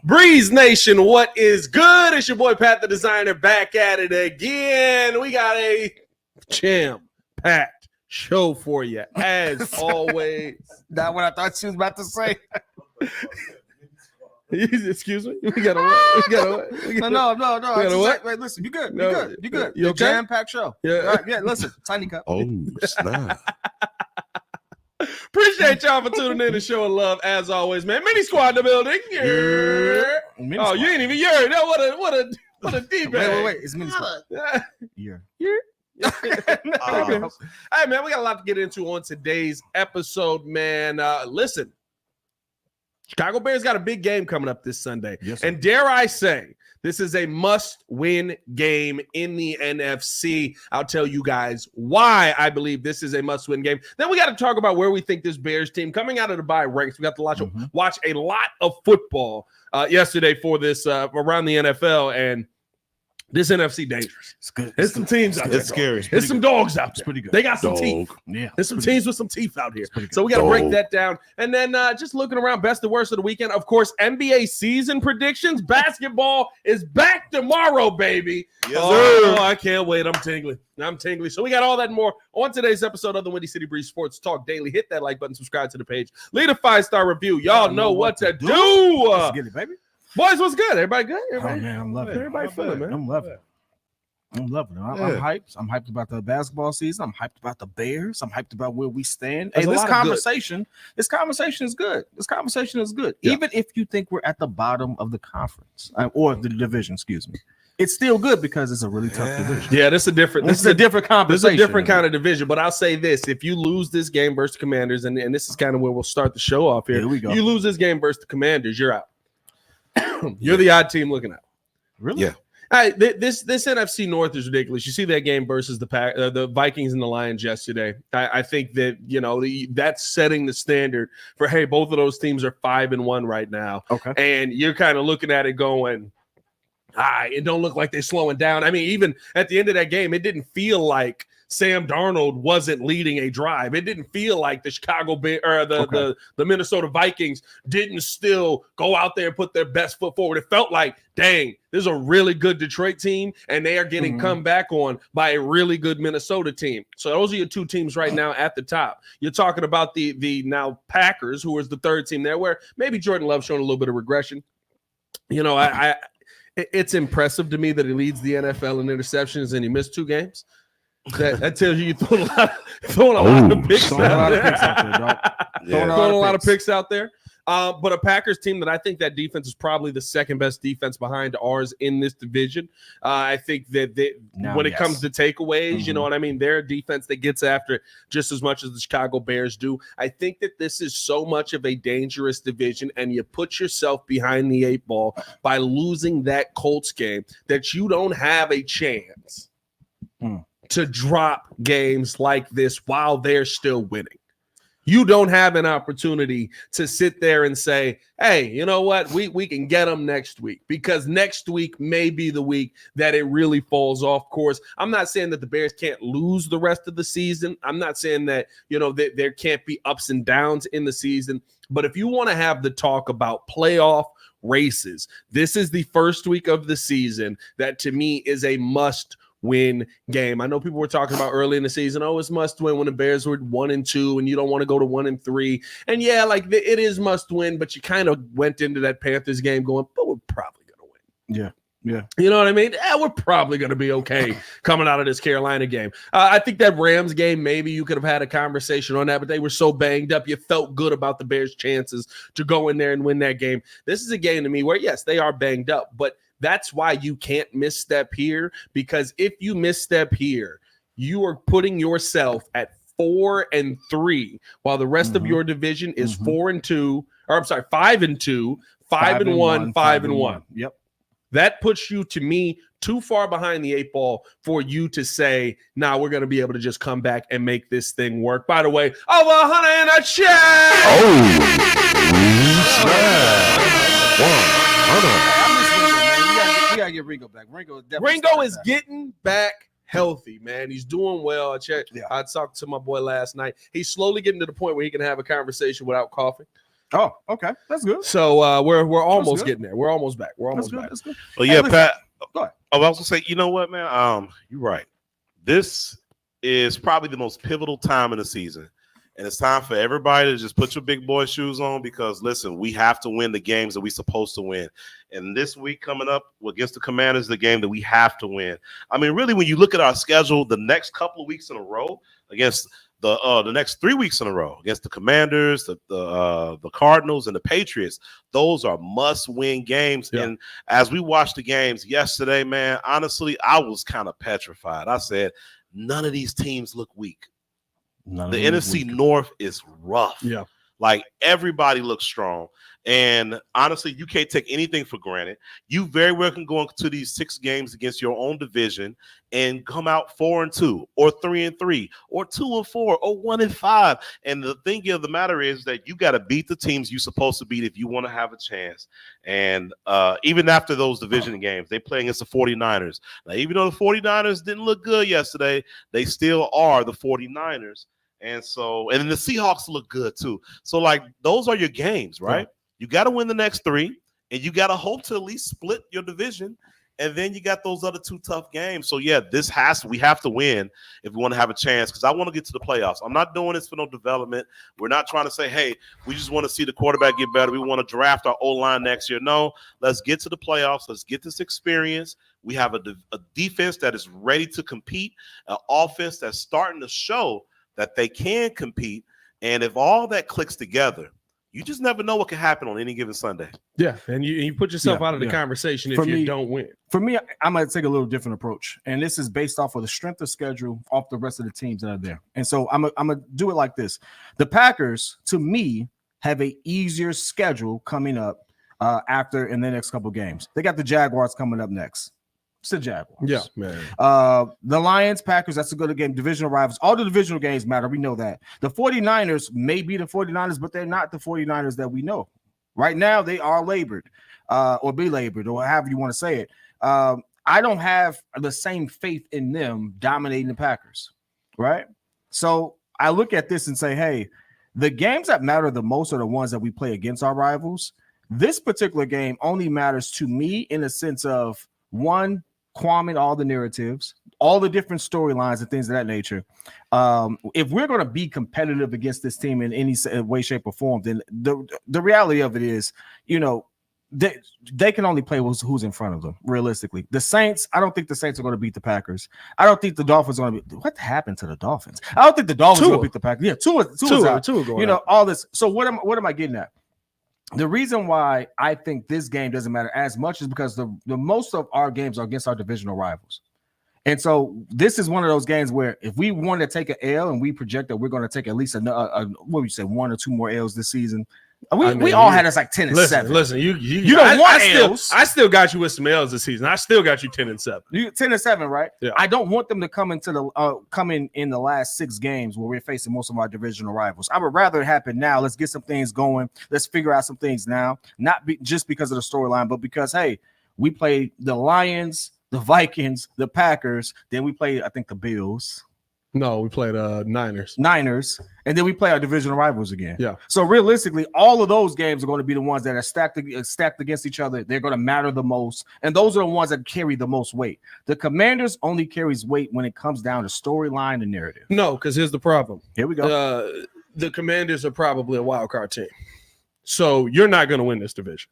Breeze Nation, what is good? It's your boy Pat the Designer back at it again. We got a jam-packed show for you, as always. Not what I thought she was about to say. Excuse me? We got a No. Wait, listen, you good. You good. You okay? Jam-packed show. Yeah. All right, listen, tiny cup. Oh, snap. Appreciate y'all for tuning in and showing love as always, man. Mini squad in the building. Yeah. Mini squad. You ain't even heard. No, what a deep Wait. It's mini squad. Yeah. Hey, man, we got a lot to get into on today's episode, man. Listen, Chicago Bears got a big game coming up this Sunday. Yes, sir. And dare I say, this is a must-win game in the NFC. I'll tell you guys why I believe this is a must-win game. Then we got to talk about where we think this Bears team coming out of the bye ranks. We got to watch a lot of football yesterday for this around the NFL, and this NFC dangerous. It's good. There's some teams out there. It's scary. There's some dogs out there. It's pretty good. They got some teeth. Yeah. There's some teams with some teeth out here. pretty good. So we got to break that down. And then just looking around, best and worst of the weekend. Of course, NBA season predictions. Basketball is back tomorrow, baby. Yes, Oh, I can't wait. I'm tingly. So we got all that and more on today's episode of the Windy City Breeze Sports Talk Daily. Hit that like button, subscribe to the page, leave a 5-star review. Y'all know what to do. Let's get it, baby. Boys, what's good? Everybody good? Everybody? Oh, man, I'm loving it. Everybody feeling, man. I'm loving it. I'm hyped. I'm hyped about the basketball season. I'm hyped about the Bears. I'm hyped about where we stand. There's Hey, a this lot of conversation is good. This conversation is good. Yeah. Even if you think we're at the bottom of the conference or the division, excuse me, it's still good because it's a really tough division. Yeah, this is a different conversation. This is a different kind of division. But I'll say this: if you lose this game versus Commanders, and this is kind of where we'll start the show off here. Here we go. You lose this game versus the Commanders, you're out. You're the odd team looking out. Really? Yeah. All right, this NFC North is ridiculous. You see that game versus the Vikings and the Lions yesterday. I think that that's setting the standard for both of those teams are 5-1 right now. Okay. And you're kind of looking at it going, it don't look like they're slowing down. I mean, even at the end of that game, it didn't feel like Sam Darnold wasn't leading a drive. It didn't feel like the Chicago Bears or the Minnesota Vikings didn't still go out there and put their best foot forward. It felt like, dang, this is a really good Detroit team, and they are getting come back on by a really good Minnesota team. So those are your two teams right now at the top. You're talking about the now Packers, who is the third team there, where maybe Jordan Love's showing a little bit of regression. It's impressive to me that he leads the NFL in interceptions, and he missed 2 games. That tells you throwing a lot of picks out there. Throwing a lot of picks out there. But a Packers team that I think that defense is probably the second best defense behind ours in this division. I think that when it comes to takeaways, you know what I mean? They're a defense that gets after it just as much as the Chicago Bears do. I think that this is so much of a dangerous division, and you put yourself behind the 8 ball by losing that Colts game that you don't have a chance to drop games like this while they're still winning. You don't have an opportunity to sit there and say, hey, you know what? We can get them next week, because next week may be the week that it really falls off course. I'm not saying that the Bears can't lose the rest of the season. I'm not saying that, that there can't be ups and downs in the season. But if you want to have the talk about playoff races, this is the first week of the season that to me is a must-win game. I know people were talking about early in the season, it's must win when the Bears were 1-2 and you don't want to go to 1-3. And yeah, it is must win, but you kind of went into that Panthers game going, but we're probably going to win. Yeah. Yeah. You know what I mean? Yeah, we're probably going to be okay coming out of this Carolina game. I think that Rams game, maybe you could have had a conversation on that, but they were so banged up. You felt good about the Bears' chances to go in there and win that game. This is a game to me where, yes, they are banged up, but that's why you can't misstep here, because if you misstep here, you are putting yourself at 4-3, while the rest of your division is 4-2, or I'm sorry, 5-2, 5-1, 5-1. Yep. That puts you, to me, too far behind the 8 ball for you to say, nah, we're going to be able to just come back and make this thing work. By the way, over 100 in a check. We gotta get Ringo back. Ringo is getting back healthy, man. He's doing well. I talked to my boy last night. He's slowly getting to the point where he can have a conversation without coughing. Oh, okay, that's good. So we're almost getting there. We're almost back. We're almost back. That's good. Well, yeah, Pat. Go ahead. I was also say, you know what, man? You're right. This is probably the most pivotal time in the season. And it's time for everybody to just put your big boy shoes on because, listen, we have to win the games that we're supposed to win. And this week coming up against the Commanders, the game that we have to win. I mean, really, when you look at our schedule, the next couple of weeks in a row against the next 3 weeks in a row against the Commanders, the Cardinals, and the Patriots, those are must-win games. Yeah. And as we watched the games yesterday, man, honestly, I was kind of petrified. I said, none of these teams look weak. The NFC North is rough. Yeah. Like everybody looks strong. And honestly, you can't take anything for granted. You very well can go into these 6 games against your own division and come out 4-2 or 3-3 or 2-4 or 1-5. And the thing of the matter is that you got to beat the teams you're supposed to beat if you want to have a chance. And even after those division games, they play against the 49ers. Now, even though the 49ers didn't look good yesterday, they still are the 49ers. And then the Seahawks look good too. So, like, those are your games, right? Yeah. You got to win the next 3, and you got to hope to at least split your division. And then you got those other 2 tough games. So, yeah, we have to win if we want to have a chance because I want to get to the playoffs. I'm not doing this for no development. We're not trying to say, hey, we just want to see the quarterback get better. We want to draft our O-line next year. No, let's get to the playoffs. Let's get this experience. We have a defense that is ready to compete, an offense that's starting to show that they can compete. And if all that clicks together, you just never know what can happen on any given Sunday. Yeah, and you put yourself out of the conversation if you don't win. For me, I'm going to take a little different approach. And this is based off of the strength of schedule off the rest of the teams that are there. And so I'm going to do it like this. The Packers, to me, have a easier schedule coming up after in the next couple games. They got the Jaguars coming up next. It's the Jaguars. Yeah, man. The Lions, Packers, that's a good game. Divisional rivals. All the divisional games matter. We know that. The 49ers may be the 49ers, but they're not the 49ers that we know. Right now, they are labored or belabored or however you want to say it. I don't have the same faith in them dominating the Packers, right? So I look at this and say, hey, the games that matter the most are the ones that we play against our rivals. This particular game only matters to me in the sense of, one, calming all the narratives, all the different storylines and things of that nature. If we're going to be competitive against this team in any way, shape, or form, then the reality of it is, they can only play who's in front of them, realistically. The Saints, I don't think the Saints are going to beat the Packers. I don't think the Dolphins are going to be. What happened to the Dolphins? I don't think the Dolphins are going to beat the Packers. Yeah, two all this. So what am I getting at? The reason why I think this game doesn't matter as much is because the most of our games are against our divisional rivals. And so this is one of those games where if we want to take an L and we project that we're going to take at least what would you say, 1 or 2 more L's this season, we all had us like 10-7. Listen, you don't want L's. I still got you with some L's this season. I still got you 10-7. You 10-7, right? Yeah. I don't want them to come into in the last 6 games where we're facing most of our divisional rivals. I would rather it happen now. Let's get some things going. Let's figure out some things now. Just because of the storyline, but because hey, we played the Lions, the Vikings, the Packers. Then we played, I think, the Bills. No, we played Niners, and then we play our divisional rivals again. Yeah. So realistically, all of those games are going to be the ones that are stacked against each other. They're going to matter the most, and those are the ones that carry the most weight. The Commanders only carries weight when it comes down to storyline and narrative. No, because here's the problem. Here we go. The Commanders are probably a wild card team, so you're not going to win this division.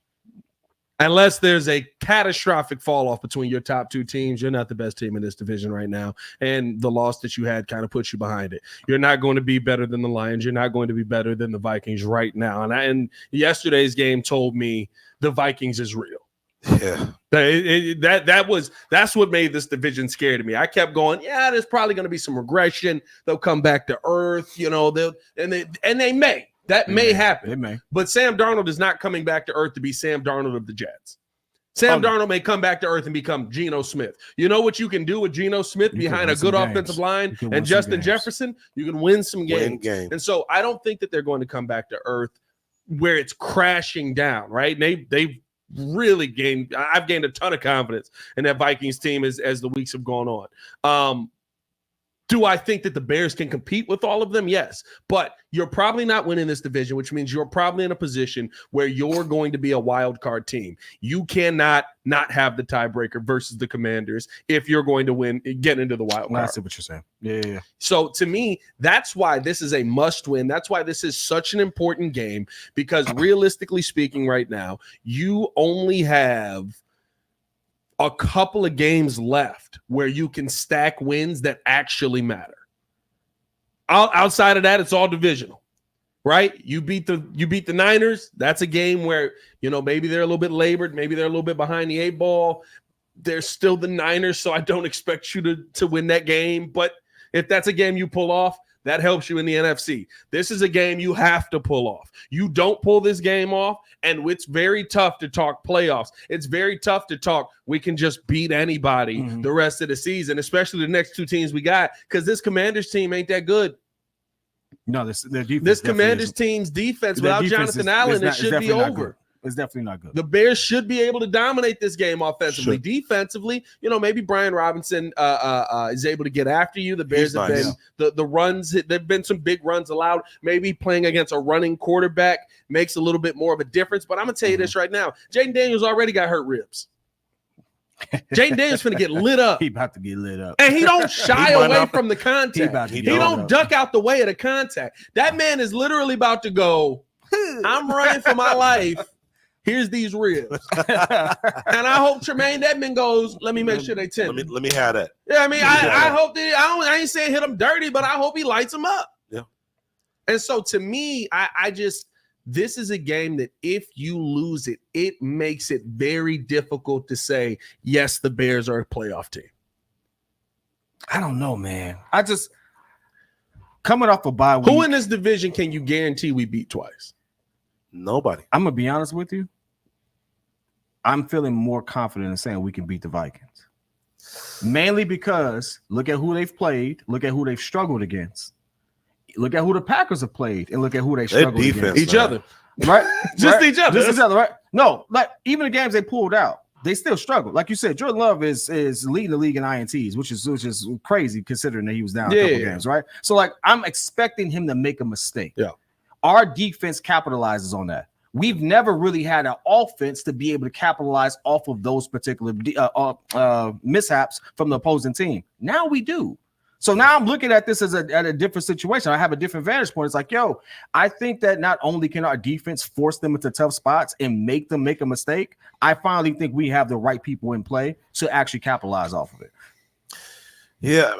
Unless there's a catastrophic fall off between your top 2 teams, you're not the best team in this division right now. And the loss that you had kind of puts you behind it. You're not going to be better than the Lions. You're not going to be better than the Vikings right now. And yesterday's game told me the Vikings is real. Yeah. That's what made this division scary to me. I kept going, yeah, there's probably going to be some regression. They'll come back to earth, they may. That may happen. It may. But Sam Darnold is not coming back to earth to be Sam Darnold of the Jets. Sam Darnold may come back to earth and become Geno Smith. You know what you can do with Geno Smith behind a good offensive line and Justin Jefferson? You can win some games. And so I don't think that they're going to come back to earth where it's crashing down, right? They've really gained – I've gained a ton of confidence in that Vikings team as the weeks have gone on. Do I think that the Bears can compete with all of them? Yes. But you're probably not winning this division, which means you're probably in a position where you're going to be a wild card team. You cannot not have the tiebreaker versus the Commanders if you're going to win, get into the wild card. I see what you're saying. Yeah. So to me, that's why this is a must win. That's why this is such an important game, because realistically speaking right now, you only have a couple of games left where you can stack wins that actually matter. Outside of that, it's all divisional, right? You beat the Niners. That's a game where, maybe they're a little bit labored. Maybe they're a little bit behind the 8 ball. They're still the Niners, so I don't expect you to win that game. But if that's a game you pull off, that helps you in the NFC. This is a game you have to pull off. You don't pull this game off, and it's very tough to talk playoffs. It's very tough to talk we can just beat anybody the rest of the season, especially the next 2 teams we got, because this Commanders team ain't that good. No, this Commanders team's defense without Jonathan Allen, it should be over. It's definitely not good. The Bears should be able to dominate this game offensively. Defensively, maybe Brian Robinson is able to get after you. The Bears have been the runs. There've been some big runs allowed. Maybe playing against a running quarterback makes a little bit more of a difference. But I'm gonna tell you this right now: Jaden Daniels already got hurt ribs. Jaden Daniels finna get lit up. He about to get lit up, and he don't shy away from the contact. He don't duck out the way of the contact. That man is literally about to go. I'm running for my life. Here's these ribs. And I hope Tremaine Edmonds goes, let me make sure they tend. Let me have that. Yeah, I mean, I hope that I ain't saying hit him dirty, but I hope he lights him up. Yeah. And so to me, this is a game that if you lose it, it makes it very difficult to say, yes, the Bears are a playoff team. I don't know, man. Coming off a bye week. Who in this division can you guarantee we beat twice? Nobody. I'm going to be honest with you. I'm feeling more confident in saying we can beat the Vikings. Mainly because look at who they've played, look at who they've struggled against. Look at who the Packers have played, and look at who they struggled against. Each other. Right? Just each other. Just each other, right? No, like even the games they pulled out, they still struggled. Like you said, Jordan Love is leading the league in INTs, which is crazy considering that he was down a couple games, right? So like I'm expecting him to make a mistake. Yeah. Our defense capitalizes on that. We've never really had an offense to be able to capitalize off of those particular mishaps from the opposing team. Now we do. So now I'm looking at this as at a different situation. I have a different vantage point. It's like, I think that not only can our defense force them into tough spots and make them make a mistake, I finally think we have the right people in play to actually capitalize off of it. Yeah.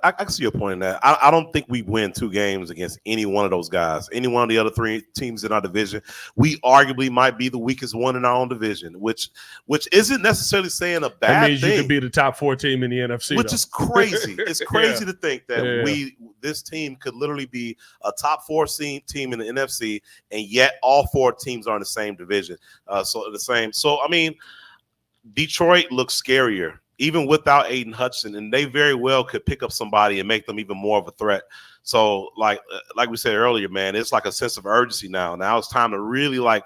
I can see your point in that. I don't think we win 2 games against any one of those guys. Any one of the other 3 teams in our division. We arguably might be the weakest one in our own division, which isn't necessarily saying a bad thing. That means you could be the top 4 team in the NFC, which is crazy. It's crazy to think that this team could literally be a top 4 team in the NFC, and yet all 4 teams are in the same division. So I mean, Detroit looks scarier. Even without Aiden Hutchinson, and they very well could pick up somebody and make them even more of a threat. So, like we said earlier, man, it's like a sense of urgency now. Now it's time to really like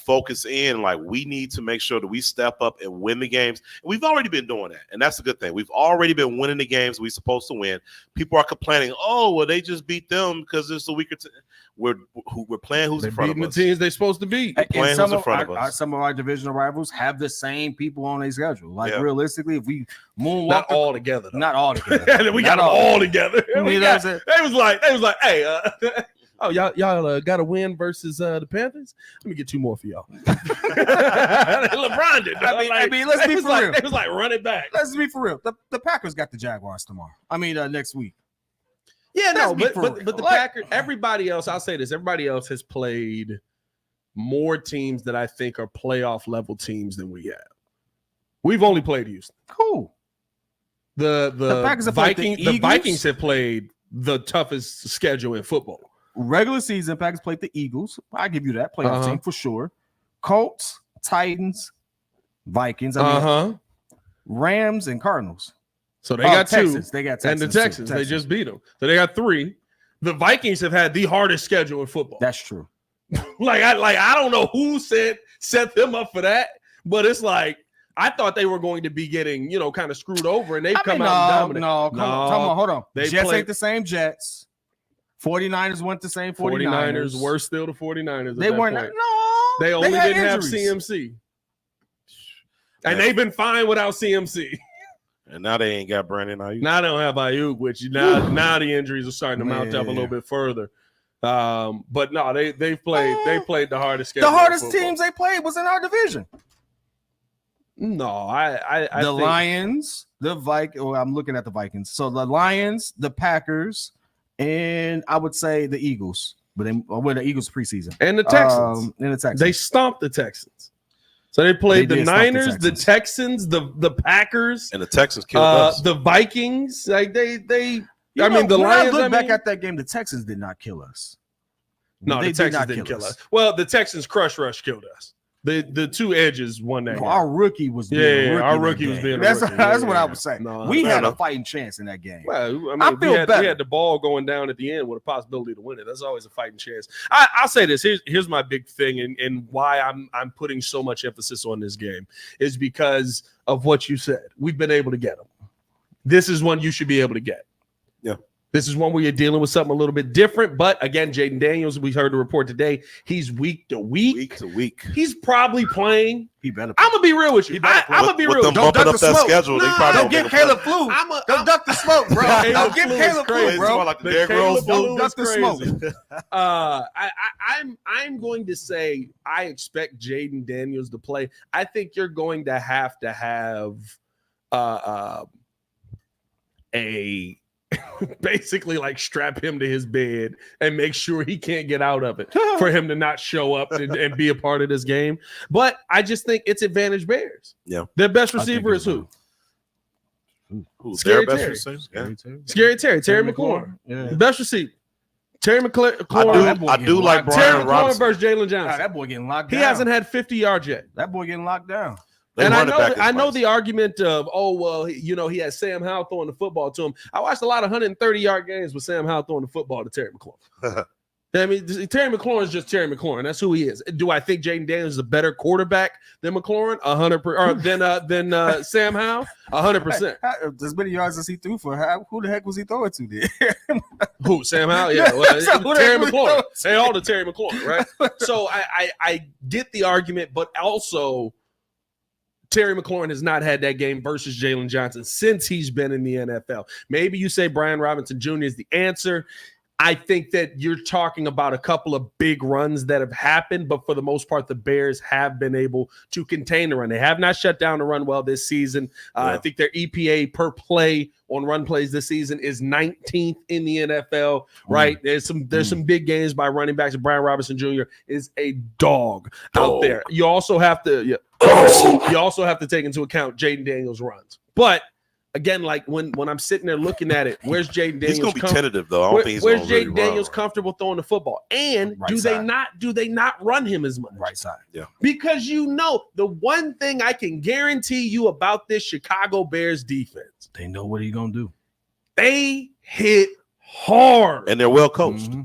focus in. Like we need to make sure that we step up and win the games. And we've already been doing that, and that's a good thing. We've already been winning the games we're supposed to win. People are complaining, oh, well, they just beat them because it's a weaker team. We're playing who's in front of us. The teams they're supposed to beat. Playing who's in front of us. Some of our divisional rivals have the same people on their schedule. Like realistically, if we moonwalk, not all together. Not all together. We got them all together. They was like, hey, oh, y'all got a win versus the Panthers? Let me get 2 more for y'all. LeBron did. I mean, let's be for real. It was like run it back. Let's be for real. The Packers got the Jaguars tomorrow. Next week. Yeah, no, but the Packers, everybody else, I'll say this, everybody else has played more teams that I think are playoff level teams than we have. We've only played Houston. Cool. The Vikings have played the toughest schedule in football. Regular season, Packers played the Eagles. I give you that playoff team for sure. Colts, Titans, Vikings, Rams, and Cardinals. So they got Texans. 2. They got Texans. And the Texans, they just beat them. So they got 3. The Vikings have had the hardest schedule in football. That's true. I don't know who set them up for that, but it's like I thought they were going to be getting, kind of screwed over, and they've come out and dominated. No, come on, hold on. Jets ain't the same Jets. 49ers weren't the same 49ers. Were still the 49ers. They weren't. No, they only didn't injuries. have CMC. And they've been fine without CMC. And now they ain't got Brandon Ayuk. Now they don't have Ayuk, which now the injuries are starting to mount up a little bit further. But no, they played the hardest game. The hardest teams they played was in our division. No, I the think Lions, the Vikings. Oh, I'm looking at the Vikings. So the Lions, the Packers, and I would say the Eagles. But we're the Eagles preseason. And the Texans. They stomped the Texans. So they played the Niners, the Texans, the Packers, and the Texans killed us. The Vikings. Like they the Lions. I look back at that game, the Texans did not kill us. No, the Texans didn't kill us. Well, the Texans crush rush killed us. The two edges won that game. Our rookie was our rookie was being that's what I was saying. We had a fighting chance in that game. Well, I feel better. We had the ball going down at the end with a possibility to win it. That's always a fighting chance. I'll say this. Here's my big thing, and why I'm putting so much emphasis on this game is because of what you said. We've been able to get them. This is one you should be able to get. Yeah. This is one where you're dealing with something a little bit different. But again, Jaden Daniels, we heard the report today, he's week to week. He's probably playing. He better. I'm gonna be real with you. I'm gonna be real. Don't duck the smoke. Schedule, no, don't get Caleb flu. Don't duck the smoke, bro. Don't get Caleb flu, bro. Like don't duck the smoke. I'm going to say I expect Jaden Daniels to play. I think you're going to have a basically like strap him to his bed and make sure he can't get out of it for him to not show up and be a part of this game. But I just think it's advantage Bears. Yeah. Their best receiver is who? Scary Terry. Scary Terry. Terry McLaurin. Yeah. The best receiver. Terry McLaurin. I do like Brian Robinson versus Jalen Johnson. That boy getting locked down. He hasn't had 50 yards yet. That boy getting locked down. And I know the argument of, he had Sam Howell throwing the football to him. I watched a lot of 130-yard games with Sam Howell throwing the football to Terry McLaurin. I mean, Terry McLaurin is just Terry McLaurin. That's who he is. Do I think Jaden Daniels is a better quarterback than McLaurin? 100%. Than Sam Howell? 100%. As many yards as he threw for, who the heck was he throwing to then? Who? Sam Howell? Yeah. Well, Terry McLaurin. They all to Terry McLaurin, right? So I get the argument, but also Terry McLaurin has not had that game versus Jalen Johnson since he's been in the NFL. Maybe you say Brian Robinson Jr. is the answer. I think that you're talking about a couple of big runs that have happened, but for the most part, the Bears have been able to contain the run. They have not shut down the run well this season. I think their EPA per play on run plays this season is 19th in the NFL, right? There's some big games by running backs. Brian Robinson Jr. is a dog out there. You also have to take into account Jaden Daniels' runs. But again, like when I'm sitting there looking at it, where's Jaden Daniels? He's going to be tentative, though. I don't think he's where's Jaden really Daniels comfortable throwing the football? And do they not run him as much? Right side. Yeah. Because the one thing I can guarantee you about this Chicago Bears defense, they know what he's going to do. They hit hard. And they're well coached. Mm-hmm.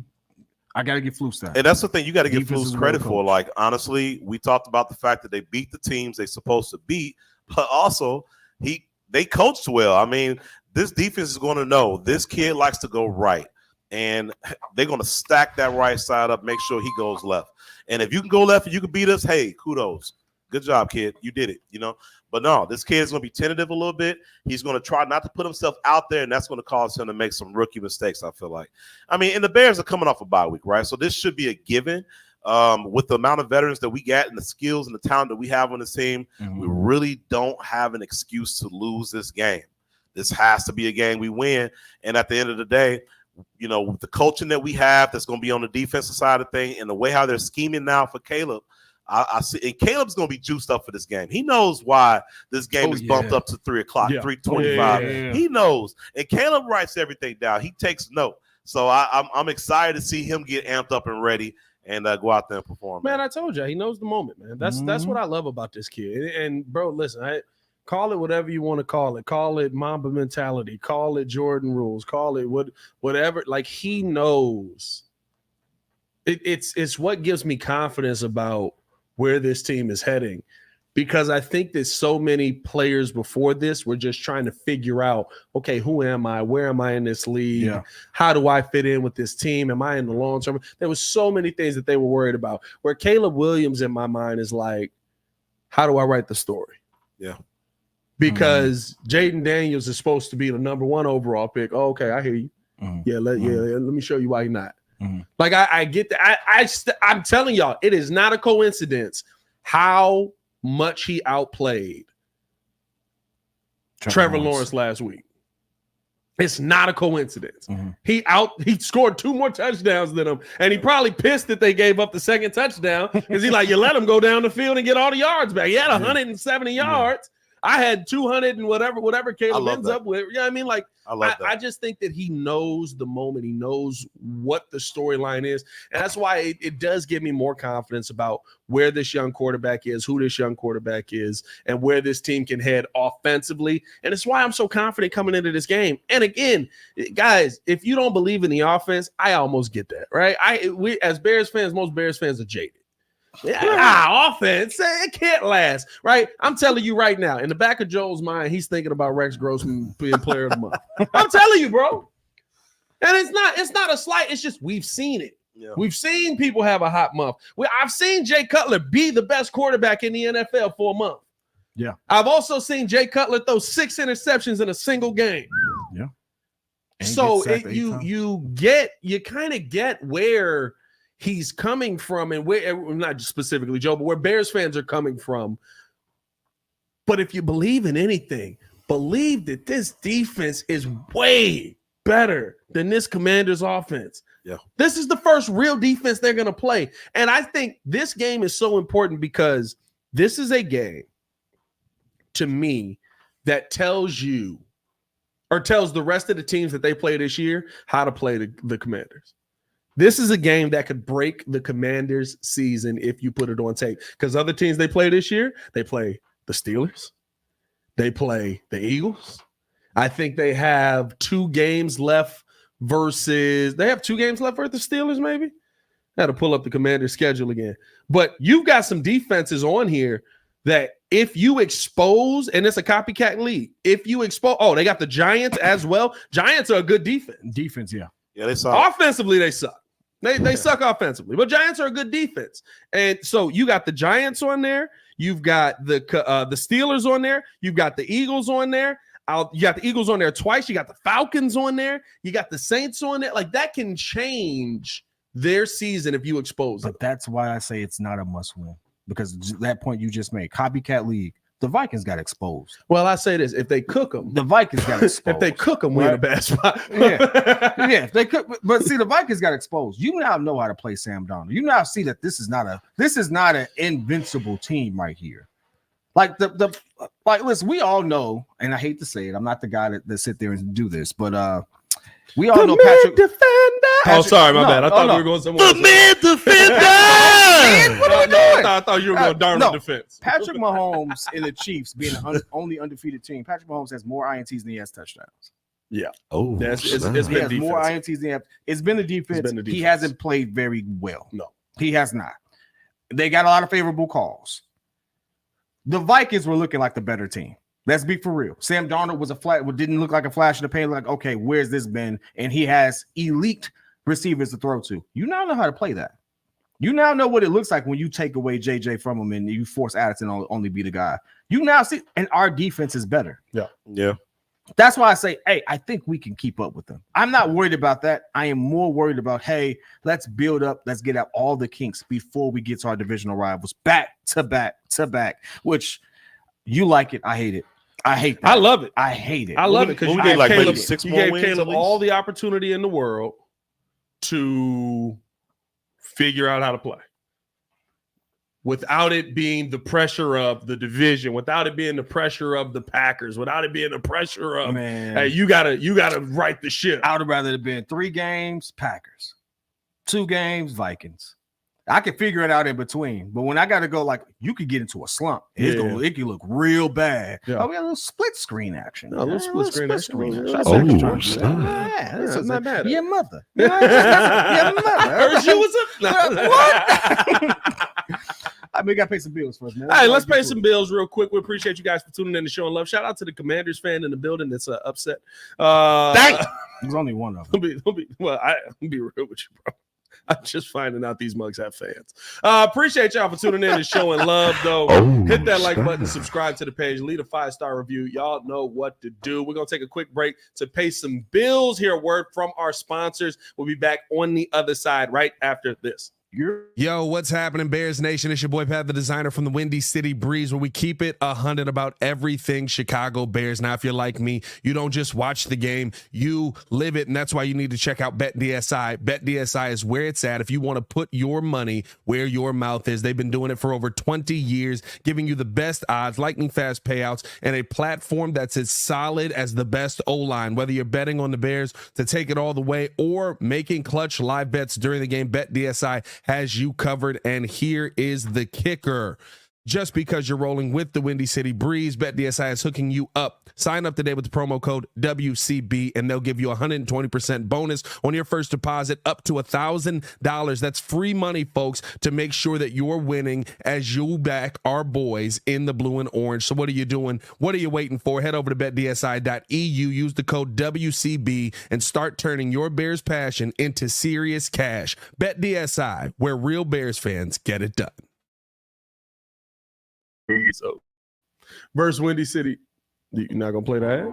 I got to give Flus that. And that's the thing you got to give Flus credit for. Like, honestly, we talked about the fact that they beat the teams they're supposed to beat, but also they coached well. I mean, this defense is going to know this kid likes to go right, and they're going to stack that right side up, make sure he goes left. And if you can go left and you can beat us, hey, kudos. Good job, kid. You did it, But no, this kid is going to be tentative a little bit. He's going to try not to put himself out there, and that's going to cause him to make some rookie mistakes, I feel like. I mean, and the Bears are coming off a bye week, right? So this should be a given. With the amount of veterans that we got and the skills and the talent that we have on the team, we really don't have an excuse to lose this game. This has to be a game we win. And at the end of the day, with the coaching that we have that's going to be on the defensive side of thing and the way how they're scheming now for Caleb, I see, and Caleb's going to be juiced up for this game. He knows why this game is bumped up to 3 o'clock, 3:25. He knows. And Caleb writes everything down. He takes note. So I'm excited to see him get amped up and ready and go out there and perform. Man, I told you, he knows the moment, man. That's what I love about this kid. And bro, listen, call it whatever you want to call it. Call it Mamba mentality. Call it Jordan rules. Call it whatever. Like, he knows. It's what gives me confidence about where this team is heading. because I think that so many players before this were just trying to figure out, okay, who am I? Where am I in this league? Yeah. How do I fit in with this team? Am I in the long term? There was so many things that they were worried about. Where Caleb Williams in my mind is like, how do I write the story? Yeah. Because Jaden Daniels is supposed to be the number 1 overall pick. Oh, okay, I hear you. Let me show you why you're not. Like I get that. I'm telling y'all, it is not a coincidence how much he outplayed Trevor Lawrence last week. It's not a coincidence. He scored 2 more touchdowns than him, and he probably pissed that they gave up the second touchdown because he like, you let him go down the field and get all the yards back. He had 170 yards. I had 200 and whatever Caleb ends up with. You know what I mean? Like, I just think that he knows the moment. He knows what the storyline is. And that's why it does give me more confidence about where this young quarterback is, who this young quarterback is, and where this team can head offensively. And it's why I'm so confident coming into this game. And again, guys, if you don't believe in the offense, I almost get that, right? We as Bears fans, most Bears fans are jaded. Offense, it can't last, right? I'm telling you right now, in the back of Joel's mind, he's thinking about Rex Grossman being player of the month. I'm telling you, bro. And it's not a slight, it's just we've seen it. Yeah. We've seen people have a hot month. I've seen Jay Cutler be the best quarterback in the NFL for a month. Yeah. I've also seen Jay Cutler throw 6 interceptions in a single game. Yeah. And so you kind of get where he's coming from, and where, not specifically Joe, but where Bears fans are coming from. But if you believe in anything, believe that this defense is way better than this Commanders offense. Yeah. This is the first real defense they're going to play. And I think this game is so important because this is a game, to me, that tells you or tells the rest of the teams that they play this year how to play the Commanders. This is a game that could break the Commanders' season if you put it on tape. Because other teams they play this year, they play the Steelers. They play the Eagles. I think they have 2 games left versus – they have 2 games left versus the Steelers maybe? I had to pull up the Commanders' schedule again. But you've got some defenses on here that if you expose – and it's a copycat league. If you expose – oh, they got the Giants as well. Giants are a good defense. Defense, yeah. Yeah, they suck. Offensively, they suck. They suck offensively, but Giants are a good defense. And so you got the Giants on there. You've got the Steelers on there. You've got the Eagles on there. You got the Eagles on there twice. You got the Falcons on there. You got the Saints on there. Like, that can change their season if you expose it. But that's why I say it's not a must win, because that point you just made, copycat league. The Vikings got exposed. Well, I say this: if they cook them, the Vikings got exposed. If they cook them, we're in a bad spot. yeah. If they cook, but see, the Vikings got exposed. You now know how to play Sam Darnold. You now see that this is not an invincible team right here. Like listen, we all know, and I hate to say it, I'm not the guy that sit there and do this, but we all know Patrick Defender. Oh, sorry, my bad. I thought we were going somewhere. The mid defender. What are we doing? I thought you were going Darnold defense. Patrick Mahomes and the Chiefs being the only undefeated team. Patrick Mahomes has more INTs than he has touchdowns. Yeah. Oh, it's he been has defense. more INTs than he has. It's been the defense. He hasn't played very well. No, he has not. They got a lot of favorable calls. The Vikings were looking like the better team. Let's be for real. Sam Darnold was didn't look like a flash in the pan. Like, okay, where's this been? And he has elite receivers to throw to. You now know how to play that. You now know what it looks like when you take away JJ from him and you force Addison to only be the guy. You now see, and our defense is better. Yeah. That's why I say, hey, I think we can keep up with them. I'm not worried about that. I am more worried about, hey, let's build up. Let's get out all the kinks before we get to our divisional rivals back to back to back, which you like it. I hate it. I hate that. I love it. I hate it. I love it because you gave like Caleb, you gave Caleb all the opportunity in the world to figure out how to play without it being the pressure of the division, without it being the pressure of the Packers, without it being the pressure of, hey, you gotta right the ship. I would have rather have been 3 games Packers, 2 games Vikings. I can figure it out in between, but when I got to go, like, you could get into a slump. It can look real bad. Yeah. Oh, we got a little split screen action. No, a little split screen action. That's not bad. Your mother. Your mother. I heard you was what? I mean, we got to pay some bills first, man. All right, let's pay some bills real quick. We appreciate you guys for tuning in and showing love. Shout out to the Commanders fan in the building that's upset. There's only one of them. I'll be real with you, bro. I'm just finding out these mugs have fans. Appreciate y'all for tuning in and showing love, though. Hit that like button, subscribe to the page, leave a 5-star review. Y'all know what to do. We're going to take a quick break to pay some bills. Hear a word from our sponsors. We'll be back on the other side right after this. Yo, what's happening, Bears Nation? It's your boy Pat, the designer from the Windy City Breeze, where we keep it 100 about everything Chicago Bears. Now, if you're like me, you don't just watch the game, you live it, and that's why you need to check out BetDSI. BetDSI is where it's at if you want to put your money where your mouth is. They've been doing it for over 20 years, giving you the best odds, lightning fast payouts, and a platform that's as solid as the best O-line. Whether you're betting on the Bears to take it all the way or making clutch live bets during the game, BetDSI has you covered. And here is the kicker. Just because you're rolling with the Windy City Breeze, BetDSI is hooking you up. Sign up today with the promo code WCB, and they'll give you a 120% bonus on your first deposit up to $1,000. That's free money, folks, to make sure that you're winning as you back our boys in the blue and orange. So what are you doing? What are you waiting for? Head over to betdsi.eu, use the code WCB, and start turning your Bears passion into serious cash. BetDSI, where real Bears fans get it done. So, versus Windy City. You're not going to play that?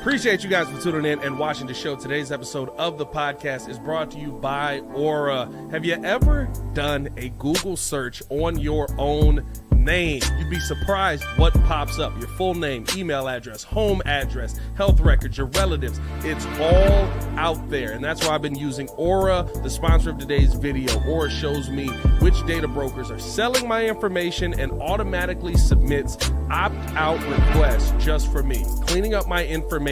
Appreciate you guys for tuning in and watching the show. Today's episode of the podcast is brought to you by Aura. Have you ever done a Google search on your own name? You'd be surprised what pops up. Your full name, email address, home address, health records, your relatives. It's all out there. And that's why I've been using Aura, the sponsor of today's video. Aura shows me which data brokers are selling my information and automatically submits opt-out requests just for me. Cleaning up my information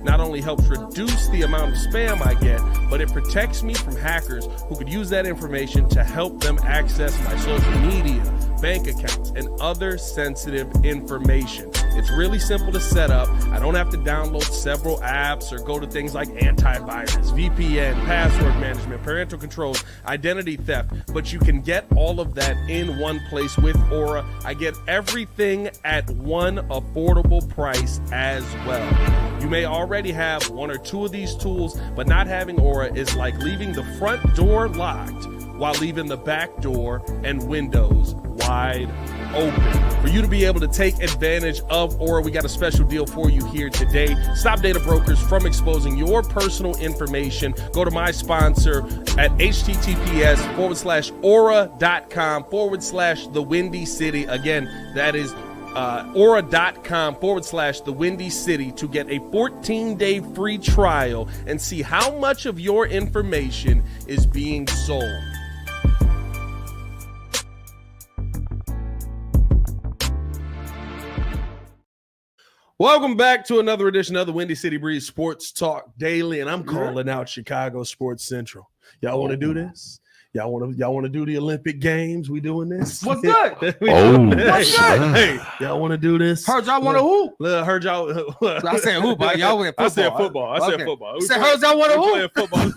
not only helps reduce the amount of spam I get, but it protects me from hackers who could use that information to help them access my social media, bank accounts, and other sensitive information. It's really simple to set up. I don't have to download several apps or go to things like antivirus, VPN, password management, parental controls, identity theft, but you can get all of that in one place with Aura. I get everything at one affordable price as well. You may already have one or two of these tools, but not having Aura is like leaving the front door locked while leaving the back door and windows wide open. For you to be able to take advantage of Aura, we got a special deal for you here today. Stop data brokers from exposing your personal information. Go to my sponsor at https:/aura.com/the Windy City. Again, that is aura.com/the Windy City to get a 14-day free trial and see how much of your information is being sold. Welcome back to another edition of the Windy City Breeze Sports Talk Daily, and I'm calling out Chicago Sports Central. Y'all want to do this? Y'all want to do the Olympic Games? We doing this? What's good? What's good? Hey, y'all want to do this? Heard y'all want to hoop? Heard y'all. I said hoop. Y'all went football. I said football. I said football. Said heard y'all want to hoop? Football.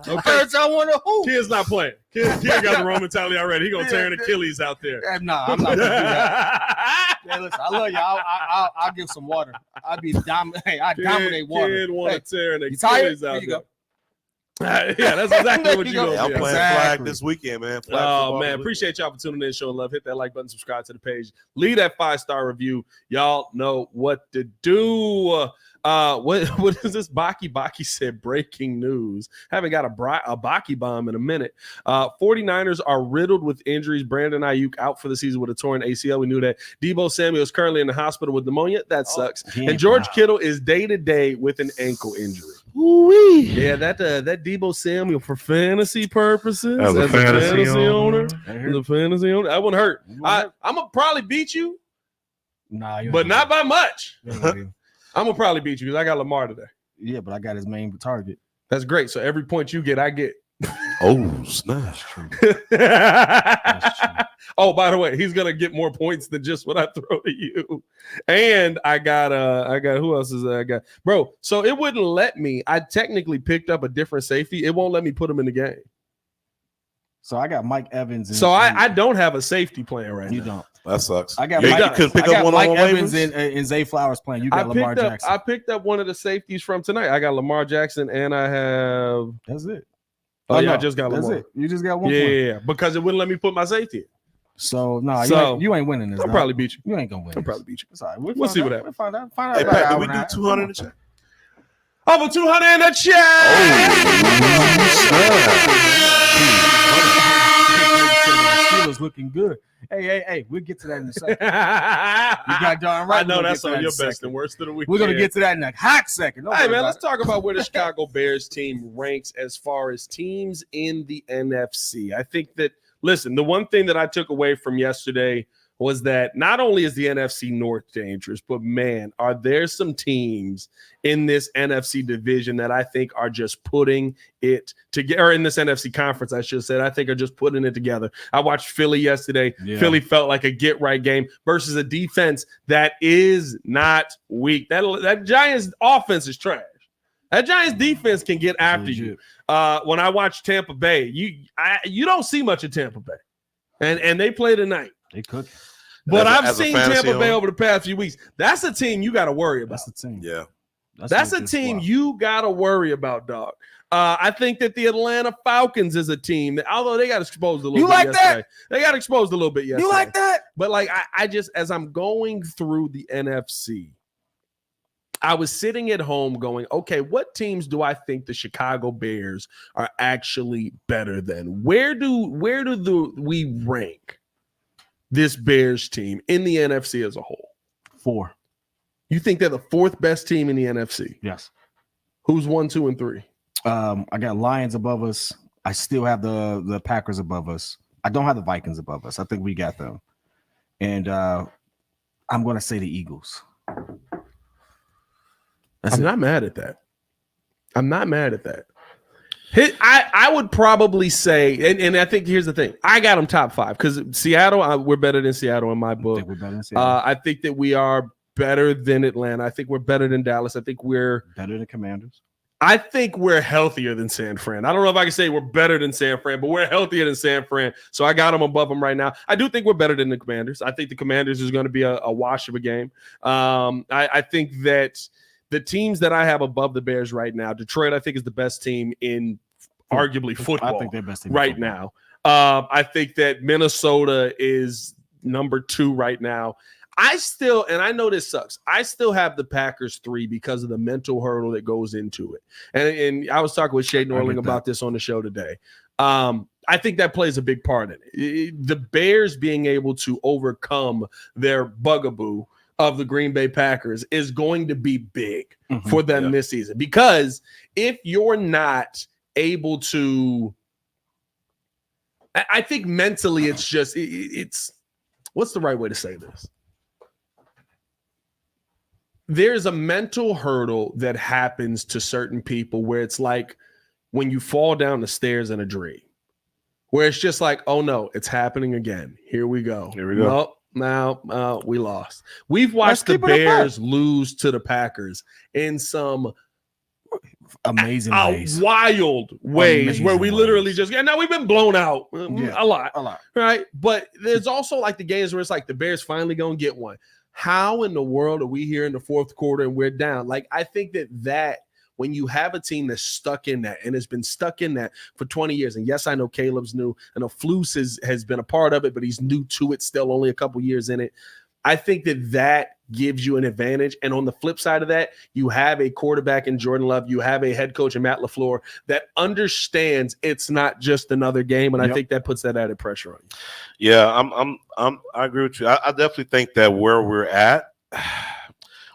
Okay. Heard y'all want to hoop? Kid's not playing. Kid got the wrong mentality already. He gonna tear an Achilles out there. Nah, I'm not gonna do that. Yeah, listen, I love you. I'll give some water. I dominate water. Kid want to tear an you Achilles tired? out Here you there. Yeah, that's exactly what you're Yeah, I'm going to playing flag this weekend, man. Oh, man. Appreciate y'all for tuning in, showing love. Hit that like button, subscribe to the page. Leave that 5-star review. Y'all know what to do. What is this? Baki said breaking news. Haven't got a Baki bomb in a minute. 49ers are riddled with injuries. Brandon Ayuk out for the season with a torn ACL. We knew that. Debo Samuel is currently in the hospital with pneumonia. That sucks. And George Kittle is day-to-day with an ankle injury. Ooh-wee. Yeah, that Debo Samuel for fantasy purposes. As a fantasy owner. As a fantasy owner. That wouldn't hurt. I'm going to probably beat you. Nah, but not by much. I'm going to probably beat you because I got Lamar today. Yeah, but I got his main target. That's great. So every point you get, I get. Oh, snap. That's true. Oh, by the way, he's gonna get more points than just what I throw to you. And I got who else is that? I got bro. So it wouldn't let me. I technically picked up a different safety. It won't let me put him in the game. So I got Mike Evans. So I don't have a safety playing right now. You don't. That sucks. I got you Mike, couldn't pick up one Mike on Evans waivers? and Zay Flowers playing. You got Lamar Jackson. I picked up one of the safeties from tonight. I got Lamar Jackson and I have. That's it. Oh, yeah, I just got That's Lamar. it. You just got one. Yeah, because it wouldn't let me put my safety in. So you ain't winning this. I'll probably beat you. You ain't gonna win. I'll probably beat you. It's all right. We'll see what happens. We'll find out. Hey, Pat, did we do 200 in the chat? Over 200 in the Steelers looking good. Hey, we'll get to that in a second. You got darn right. I know that's on your best and worst of the week. We're gonna get to that in a hot second. Hey man, let's talk about where the Chicago Bears team ranks as far as teams in the NFC. I think that listen, the one thing that I took away from yesterday was that not only is the NFC North dangerous, but man, are there some teams in this NFC division that I think are just putting it together, or in this NFC conference, I should say, I think are just putting it together. I watched Philly yesterday. Yeah. Philly felt like a get-right game versus a defense that is not weak. That Giants offense is trash. That Giants defense can get after you. When I watch Tampa Bay, you don't see much of Tampa Bay. And they play tonight. They could. But I've seen Tampa Bay over the past few weeks. That's a team you got to worry about. That's a team. Yeah. That's a team you got to worry about, dog. I think that the Atlanta Falcons is a team that, although they got exposed a little bit yesterday. They got exposed a little bit yesterday. You like that? But like I just, as I'm going through the NFC, I was sitting at home going, okay, what teams do I think the Chicago Bears are actually better than? Where do we rank this Bears team in the NFC as a whole? 4. You think they're the 4th best team in the NFC? Yes. Who's 1, 2, and 3? I got Lions above us. I still have the Packers above us. I don't have the Vikings above us. I think we got them. And I'm going to say the Eagles. I'm not mad at that. I would probably say, and I think here's the thing. I got them top 5 because Seattle, we're better than Seattle in my book. I think that we are better than Atlanta. I think we're better than Dallas. I think we're better than Commanders. I think we're healthier than San Fran. I don't know if I can say we're better than San Fran, but we're healthier than San Fran. So I got them above them right now. I do think we're better than the Commanders. I think the Commanders is going to be a wash of a game. I think that the teams that I have above the Bears right now, Detroit, I think is the best team in arguably football. I think they're best team right now. I think that Minnesota is number 2 right now. And I know this sucks, I still have the Packers 3 because of the mental hurdle that goes into it. And I was talking with Shay Norling about this on the show today. I think that plays a big part in it. The Bears being able to overcome their bugaboo of the Green Bay Packers is going to be big for them this season. Because if you're not able to, I think mentally it's what's the right way to say this? There's a mental hurdle that happens to certain people where it's like when you fall down the stairs in a dream, where it's just like, oh no, it's happening again. Here we go. Nope, now we lost. We've watched the Bears lose to the Packers in some amazing ways, wild ways, where we literally just, and now we've been blown out a lot, right? But there's also like the games where it's like the Bears finally gonna get one. How in the world are we here in the 4th quarter and we're down? Like, I think that when you have a team that's stuck in that and has been stuck in that for 20 years, and yes, I know Caleb's new. I know Flus has been a part of it, but he's new to it, still only a couple years in it. I think that gives you an advantage. And on the flip side of that, you have a quarterback in Jordan Love. You have a head coach in Matt LaFleur that understands it's not just another game. And I think that puts that added pressure on you. Yeah, I agree with you. I definitely think that where we're at,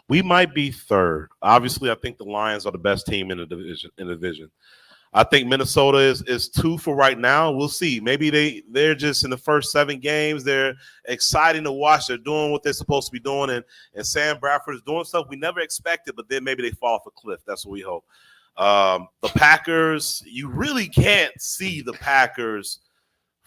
we might be 3rd. Obviously, I think the Lions are the best team in the division. I think Minnesota is 2 for right now. We'll see. Maybe they're just in the first 7 games. They're exciting to watch. They're doing what they're supposed to be doing, and Sam Bradford is doing stuff we never expected. But then maybe they fall off a cliff. That's what we hope. The Packers, you really can't see the Packers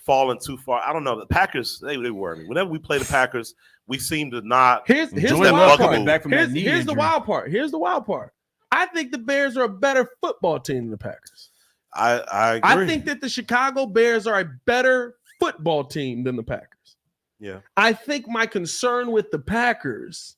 fallen too far. I don't know. The Packers, they worry me. Whenever we play the Packers, we seem to not. Here's the wild part. Here's the wild part. I think the Bears are a better football team than the Packers. I agree. I think that the Chicago Bears are a better football team than the Packers. Yeah. I think my concern with the Packers.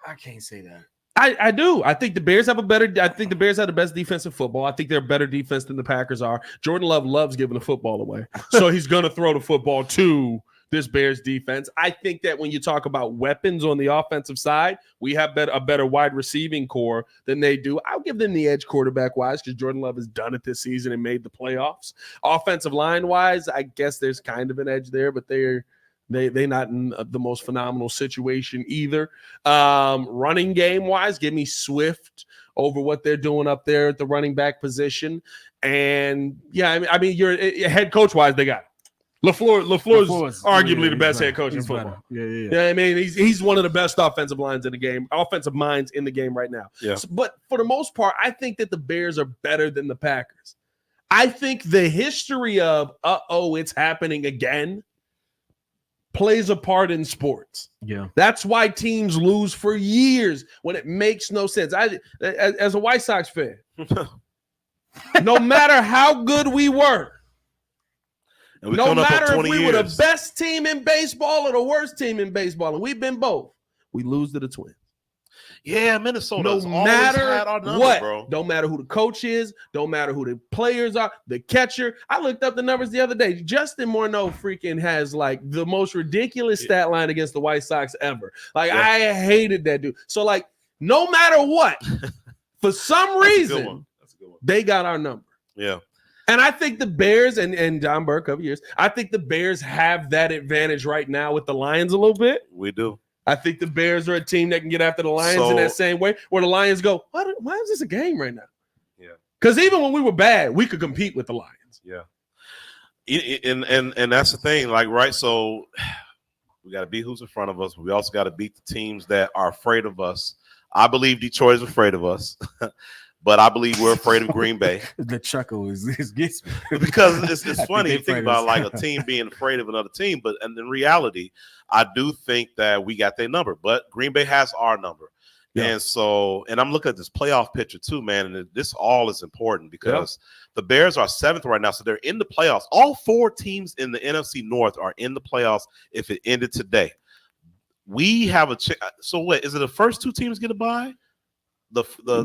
I can't say that. I do. I think the Bears have the Bears have the best defensive football. I think they're better defense than the Packers are. Jordan Love loves giving the football away. So he's going to throw the football to this Bears defense. I think that when you talk about weapons on the offensive side, we have a better wide receiving core than they do. I'll give them the edge quarterback wise because Jordan Love has done it this season and made the playoffs. Offensive line wise, I guess there's kind of an edge there, but they're not in the most phenomenal situation either. Running game wise, give me Swift over what they're doing up there at the running back position. And yeah, I mean, you're head coach wise, they got it. LaFleur's arguably the best head coach in football. Yeah. I mean, he's one of the best offensive minds in the game right now. Yeah. But for the most part, I think that the Bears are better than the Packers. I think the history of it's happening again plays a part in sports. Yeah. That's why teams lose for years when it makes no sense. As a White Sox fan, no matter how good we were, no matter if we were the best team in baseball or the worst team in baseball, and we've been both, we lose to the Twins. Yeah, Minnesota. No matter what, bro. Don't matter who the coach is, don't matter who the players are, the catcher. I looked up the numbers the other day. Justin Morneau freaking has like the most ridiculous stat line against the White Sox ever. Like I hated that dude. So like, no matter what, for some reason, they got our number. Yeah. And I think the Bears and John Burke of years, I think the Bears have that advantage right now with the Lions a little bit. We do. I think the Bears are a team that can get after the Lions in that same way, where the Lions go, why is this a game right now? Yeah. Because even when we were bad, we could compete with the Lions. Yeah. And that's the thing, like, right? So we got to beat who's in front of us. But we also got to beat the teams that are afraid of us. I believe Detroit is afraid of us. But I believe we're afraid of Green Bay. The chuckle gets me. Because it's funny. You think about like a team being afraid of another team, but and in reality, I do think that we got their number. But Green Bay has our number. Yeah. And I'm looking at this playoff picture too, man. And this all is important because the Bears are 7th right now. So they're in the playoffs. All 4 teams in the NFC North are in the playoffs if it ended today. We have a so what is it the first 2 teams get a bye?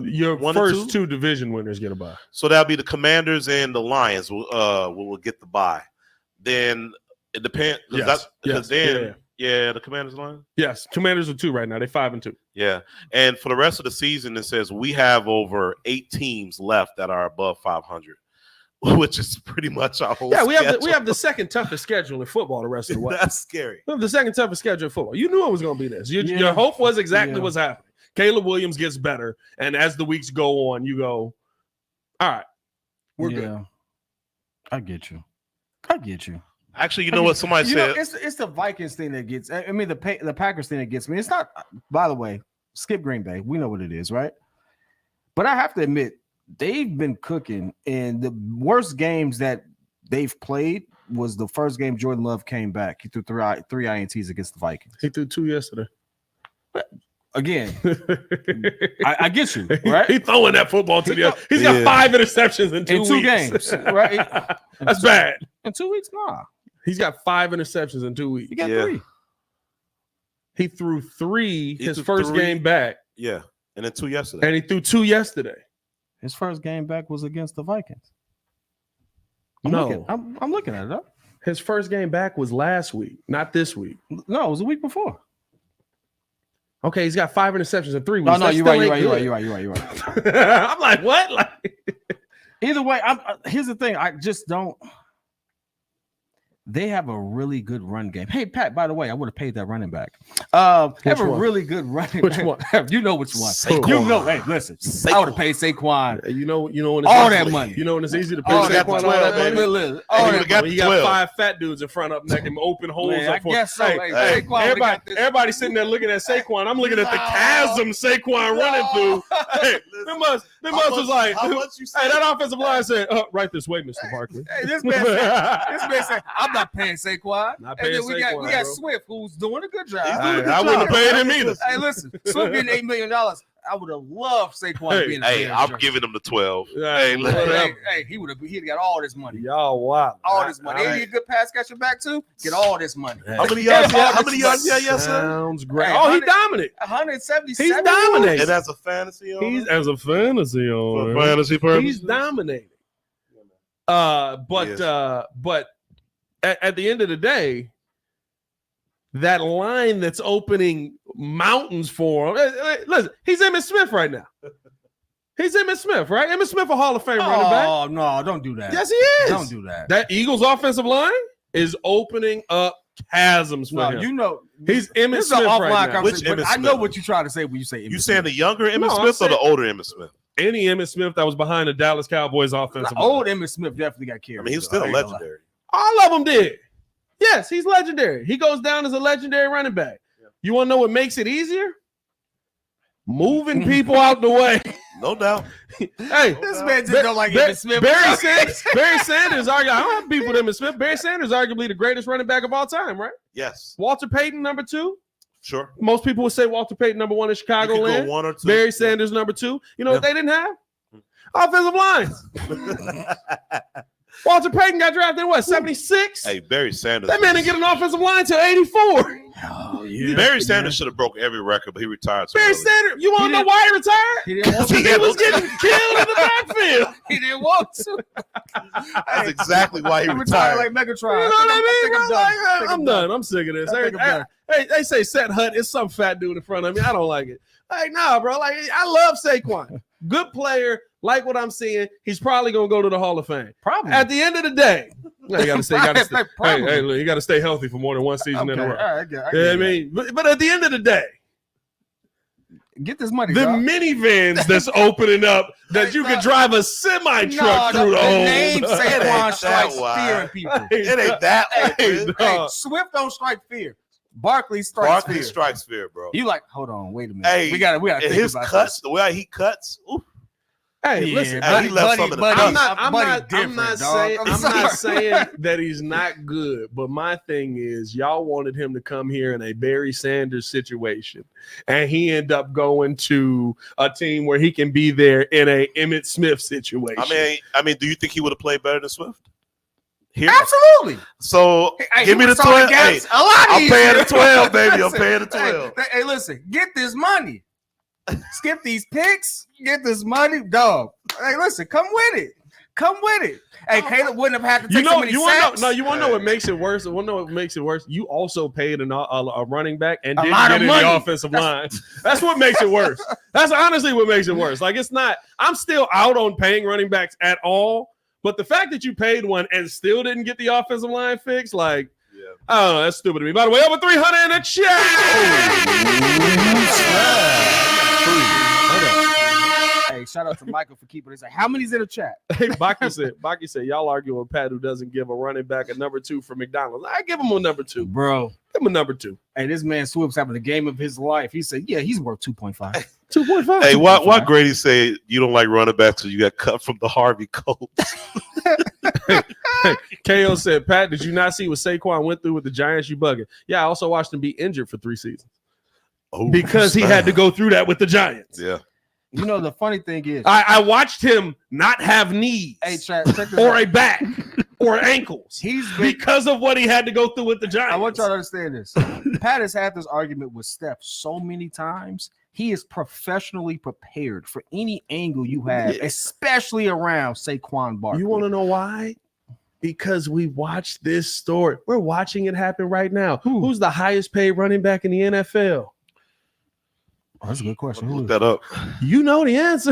Your first 2 division winners get a bye. So that'll be the Commanders and the Lions will get the bye. Then it depends. The Commanders and Lions. Yes, Commanders are 2 right now. They're 5-2. Yeah, and for the rest of the season, it says we have over 8 teams left that are above 500, which is pretty much our whole. Yeah, we have the second toughest schedule in football. The rest of the way. That's scary. We have the second toughest schedule in football. You knew it was going to be this. Your hope was exactly what's happening. Caleb Williams gets better, and as the weeks go on, you go, all right, we're good. I get you. Actually, you know what somebody said? It's the Vikings thing that gets. I mean, the Packers thing that gets me. It's not. By the way, skip Green Bay. We know what it is, right? But I have to admit, they've been cooking, and the worst games that they've played was the first game Jordan Love came back. He threw three INTs against the Vikings. He threw 2 yesterday. Again, I get you, right? He's throwing that football to the other. He's got 5 interceptions in 2 weeks. Games, right? That's bad. In 2 weeks, nah. He's got 5 interceptions in 2 weeks. He got 3. He threw 3 his first game back. Yeah, and then 2 yesterday. And he threw 2 yesterday. His first game back was against the Vikings. I'm looking at it. His first game back was last week, not this week. No, it was a week before. Okay, he's got 5 interceptions in 3 weeks. No, you're right. I'm like, what? Either way, here's the thing. I just don't. They have a really good run game. Hey, Pat, by the way, I would have paid that running back. Really good running back. Which one? You know which one. Saquon. You know, hey, listen. Saquon. I would have paid Saquon. You know when it's all that money. You know when it's easy to pay Saquon all that money? You got 5 fat dudes in front of him, open holes. I guess so. Hey, everybody sitting there looking at Saquon. I'm looking at the chasm Saquon running through. Hey, them must was like, hey, that offensive line said, right this way, Mr. Barkley. Hey, this man said, I'm not paying Saquon. Not paying and then we got bro. Swift, who's doing a good job. I wouldn't have paid him either. Hey, listen, Swift getting $8 million. I would have loved Saquon to be in the Hey, Bears I'm jersey. giving him the 12. Hey, He'd got all this money. Y'all wow. All this money. Ain't he a good pass catcher back too? Get all this money. How many yards? How many yards? Yeah, yes, sir. Sounds great. Hey, Oh, he dominated. 177. He's dominating. And as a fantasy owner, He's as a fantasy for owner. fantasy purposes, He's dominating. But at the end of the day, that line that's opening mountains for him. Listen, he's Emmitt Smith right now. He's Emmitt Smith, right? Emmitt Smith, a Hall of Fame running back. Oh no, don't do that. Yes, he is. Don't do that. That Eagles offensive line is opening up chasms for him. You know, He's Emmitt this is Smith an offline right now. Which conversation. But Emmitt I know Smith? what you're trying to say when you say Emmitt you Smith. saying the younger Emmitt No, I'm Smith or the saying- older Emmitt Smith? Any Emmitt Smith that was behind the Dallas Cowboys offensive line. Old Emmitt Smith definitely got carried. I mean, he's still I ain't gonna lie. legendary. All of them did. Yes, he's legendary. He goes down as a legendary running back. Yeah. You want to know what makes it easier? Moving people out the way. No doubt. Hey, This man just don't like Emmitt Smith. Barry Sanders, I don't have beef with Emmitt Smith. Barry Sanders, arguably the greatest running back of all time, right? Yes, Walter Payton, number 2. sure. Most people would say Walter Payton, number 1 in You could go Chicagoland. one or two. Barry Sanders, number 2. You know what they didn't have? Offensive lines. Walter Payton got drafted in what, 76? Hey, Barry Sanders. That man didn't get an offensive line till 84. Oh, yeah. Barry Sanders should have broke every record, but he retired. So Barry early. Sanders, you want to He know didn't- why he retired? He didn't want He to. He was getting killed in the backfield. He didn't want to. That's exactly why he He retired retired. like Megatron. You know what I mean? I'm done. I'm done. I'm sick of this. I think I'm done. Hey, they say Set Hut. It's some fat dude in front of me. I don't like it. Like, nah, bro. Like, I love Saquon. Good player. Like what I'm seeing. He's probably gonna go to the Hall of Fame. Probably. At the end of the day, you gotta stay. Probably. Hey, look, you gotta stay healthy for more than one season in a Okay, row. all right, I get You know what I it. mean? But at the end of the day, Get this money, the dog. minivans that's opening up that you can drive a semi truck No, through the the hole. name It Saquon ain't strikes that wide. fear in people. It ain't that. Hey, open. Hey, dog. Swift don't strike fear. Barkley strikes Barkley fear. strikes fear, bro. You like, hold on, wait a minute. Hey, we gotta And think his about cuts, the way he cuts. Oof. Hey, Yeah, listen. Hey, he left some in the buddy, dust. I'm not different, dog. saying I'm I'm not sorry. saying that he's not good, but my thing is y'all wanted him to come here in a Barry Sanders situation, and he ended up going to a team where he can be there in a Emmitt Smith situation. I mean, do you think he would have played better than Swift? Here? Absolutely. So Hey, give me he the was on 12. Hey, gaps a lot I'm easier. paying the 12, baby. I'm Listen, paying the 12. Hey, listen, get this money. Skip these picks. Get this money, dog. Hey, listen, come with it. Come with it. Hey, Caleb wouldn't have had to you take so know, many you want sacks. to know? You want to know what makes it worse? You want to know what makes it worse? You also paid a running back and A didn't lot get of in money. the offensive line. That's what makes it worse. That's honestly what makes it worse. Like, it's not. I'm still out on paying running backs at all, but the fact that you paid one and still didn't get the offensive line fixed, like, Yeah. I don't know, that's stupid to me. By the way, over 300 in the chat. Hey, shout out to Michael for keeping it. Like, how many's in the chat? Hey, Baki said, y'all argue with Pat who doesn't give a running back a number 2 for McDonald's. I give him a number 2. Bro. Give him a number 2. Hey, this man Swift's having the game of his life. He said, yeah, he's worth 2.5. 2.5. Hey, why Grady say you don't like running backs because you got cut from the Harvey Colts? KO said, Pat, did you not see what Saquon went through with the Giants? You bugging. Yeah, I also watched him be injured for 3 seasons Oh, because he had to go through that with the Giants. Yeah. You know, the funny thing is, I watched him not have knees hey, check this or out. a back or ankles He's been, because of what he had to go through with the Giants. I want y'all to understand this. Pat has had this argument with Steph so many times. He is professionally prepared for any angle you have, especially around Saquon Barkley. You want to know why? Because we watched this story. We're watching it happen right now. Who's the highest paid running back in the NFL? Oh, that's a good question. Who Look is that up. You know the answer.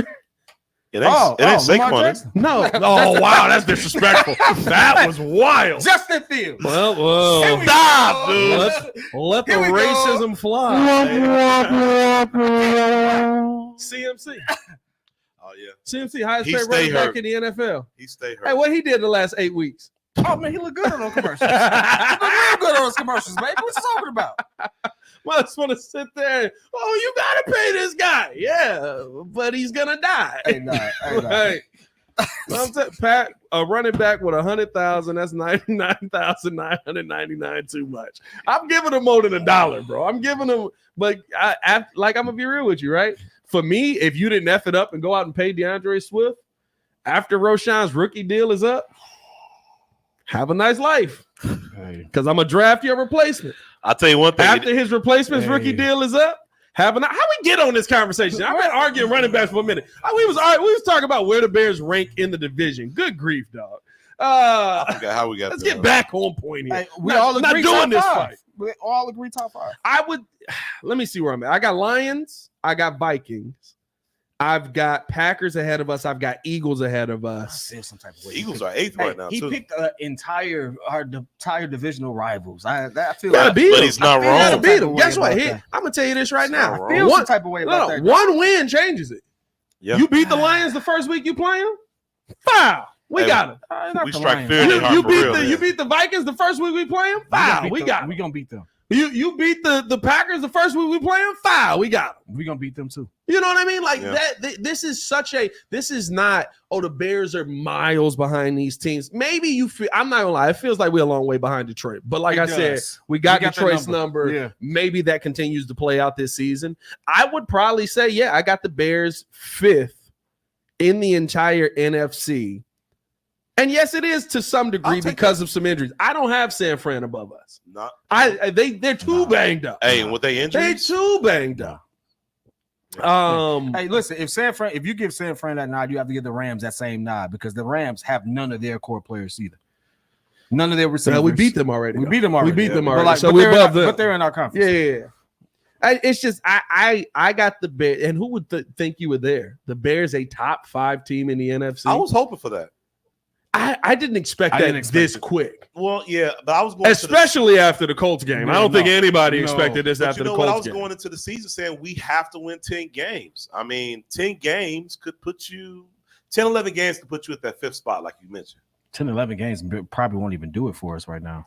It ain't Lamar Saquon. Jackson? No. Oh, wow. That's disrespectful. That was wild. Justin Fields. Well, Here we stop, go. dude. Let the Here we go. racism fly. CMC. Oh yeah, CMC, highest He paid stay running back hurt. in the NFL. he stayed hurt. Hey, what he did the last 8 weeks? Oh man, he looked good on those commercials. He looked real good on those commercials, baby. What you talking about? Well, I just want to sit there. You got to pay this guy. Yeah, but he's going to die. Hey, nah. Right. Pat, a running back with 100,000, that's 99,999 too much. I'm giving him more than $1, bro. I'm giving him, but I'm gonna be real with you, right? For me, if you didn't F it up and go out and pay DeAndre Swift after Roshan's rookie deal is up, have a nice life. Because I'm gonna draft your replacement. I'll tell you one thing. After his replacement's rookie deal is up, how we get on this conversation? I've been arguing running backs for a minute. We was talking about where the Bears rank in the division. Good grief, dog. I forgot how we got. Let's get back on point here. Hey, we all agree not doing this five. fight. We all agree top 5. Let me see where I'm at. I got Lions. I got Vikings. I've got Packers ahead of us. I've got Eagles ahead of us. I feel some type of way. Eagles are 8th right now. He too. picked our entire divisional rivals. I feel Gotta like, beat but him. he's not Gotta wrong. beat him. Guess what? I'm gonna tell you this right now. I feel some type of way about that. One win changes it. Yeah. You beat the Lions the first week you play them. Foul. We got him. We strike fear in their heart for real, you beat the Vikings the first week we play them. Foul. We got him. We gonna beat them. You beat the Packers the first week we play them. Foul. We got them. We gonna beat them too. You know what I mean? Like that. This is not. Oh, the Bears are miles behind these teams. Maybe you feel. I'm not gonna lie. It feels like we're a long way behind Detroit. But like I said, we got Detroit's number. Yeah. Maybe that continues to play out this season. I would probably say, yeah, I got the Bears 5th in the entire NFC. And yes, it is to some degree because of some injuries. I don't have San Fran above us. They're too banged up. Hey, with they injuries, they're too banged up. Hey, listen, if you give San Fran that nod, you have to give the Rams that same nod because the Rams have none of their core players either. None of their receivers. We beat them already. We beat them already. So we're above them. But they're in our conference. Yeah. It's just I got the Bears, and who would think you were there? The Bears, a top 5 team in the NFC. I was hoping for that. I didn't expect that this quick. Well, yeah, but I was going especially after the Colts game. I don't think anybody expected this after the Colts game. I was going into the season saying we have to win 10 games. I mean, 10 games could put you 10, 11 games to put you at that 5th spot, like you mentioned. 10, 11 games probably won't even do it for us right now.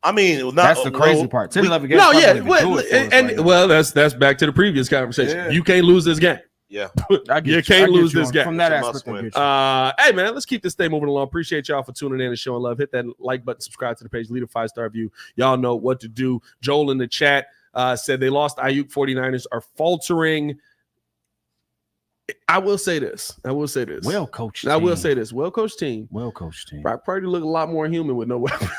I mean, that's the crazy part. 10, 11 games. No, yeah, that's back to the previous conversation. Yeah. You can't lose this game. Yeah, you can't lose this game from that aspect. Hey man, let's keep this thing moving along. Appreciate y'all for tuning in and showing love. Hit that like button, subscribe to the page, leave a 5-star review. Y'all know what to do. Joel in the chat said they lost Ayuk. 49ers are faltering. I will say this. Well coached. I will say this. Well coached team. Well coached team. Brock Purdy look a lot more human with no weapons.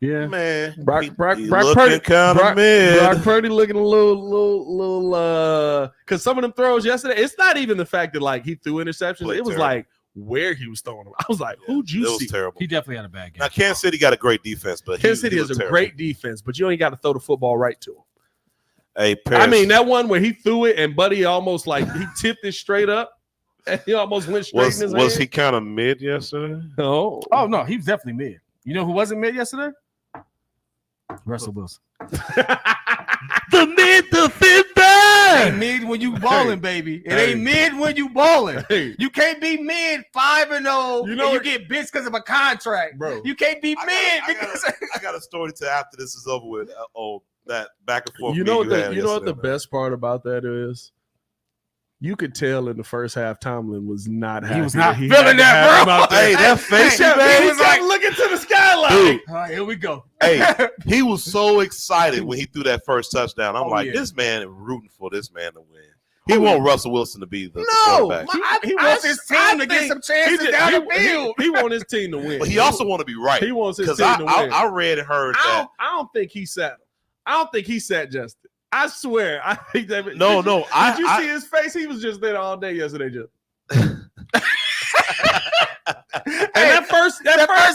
Yeah, man. Brock Purdy looking a little because some of them throws yesterday. It's not even the fact that like he threw interceptions. It was like where he was throwing them. I was like, who'd you see? It was terrible. He definitely had a bad game. Now Kansas City got a great defense, but Kansas City has a great defense, but you ain't got to throw the football right to him. Hey, Paris. I mean that one where he threw it and Buddy almost like he tipped it straight up. And he almost went straight in his hand. Was he kind of mid yesterday? Oh no, he was definitely mid. You know who wasn't mid yesterday? Russell Wilson. The mid defender. It ain't mid when you balling, baby. It ain't mid when you balling. You can't be mid 5-0. You get bitched because of a contract, bro. You can't be mid because I got a story to after this is over with. That back and forth. You know what the best part about that is? You could tell in the first half Tomlin was not happy. He was not feeling that, bro. Hey, that face, he was like looking to the skyline. Here we go. Hey, he was so excited when he threw that first touchdown. I'm this man rooting for this man to win. He want Russell Wilson to be the quarterback. He wants his team to get some chances down the field. He wants his team to win. But he also want to be right. He wants his team to win. I read and heard that. I don't think he sat him. I don't think he sat Justin. I swear. I think that. Did you see his face? He was just there all day yesterday. Just. And that first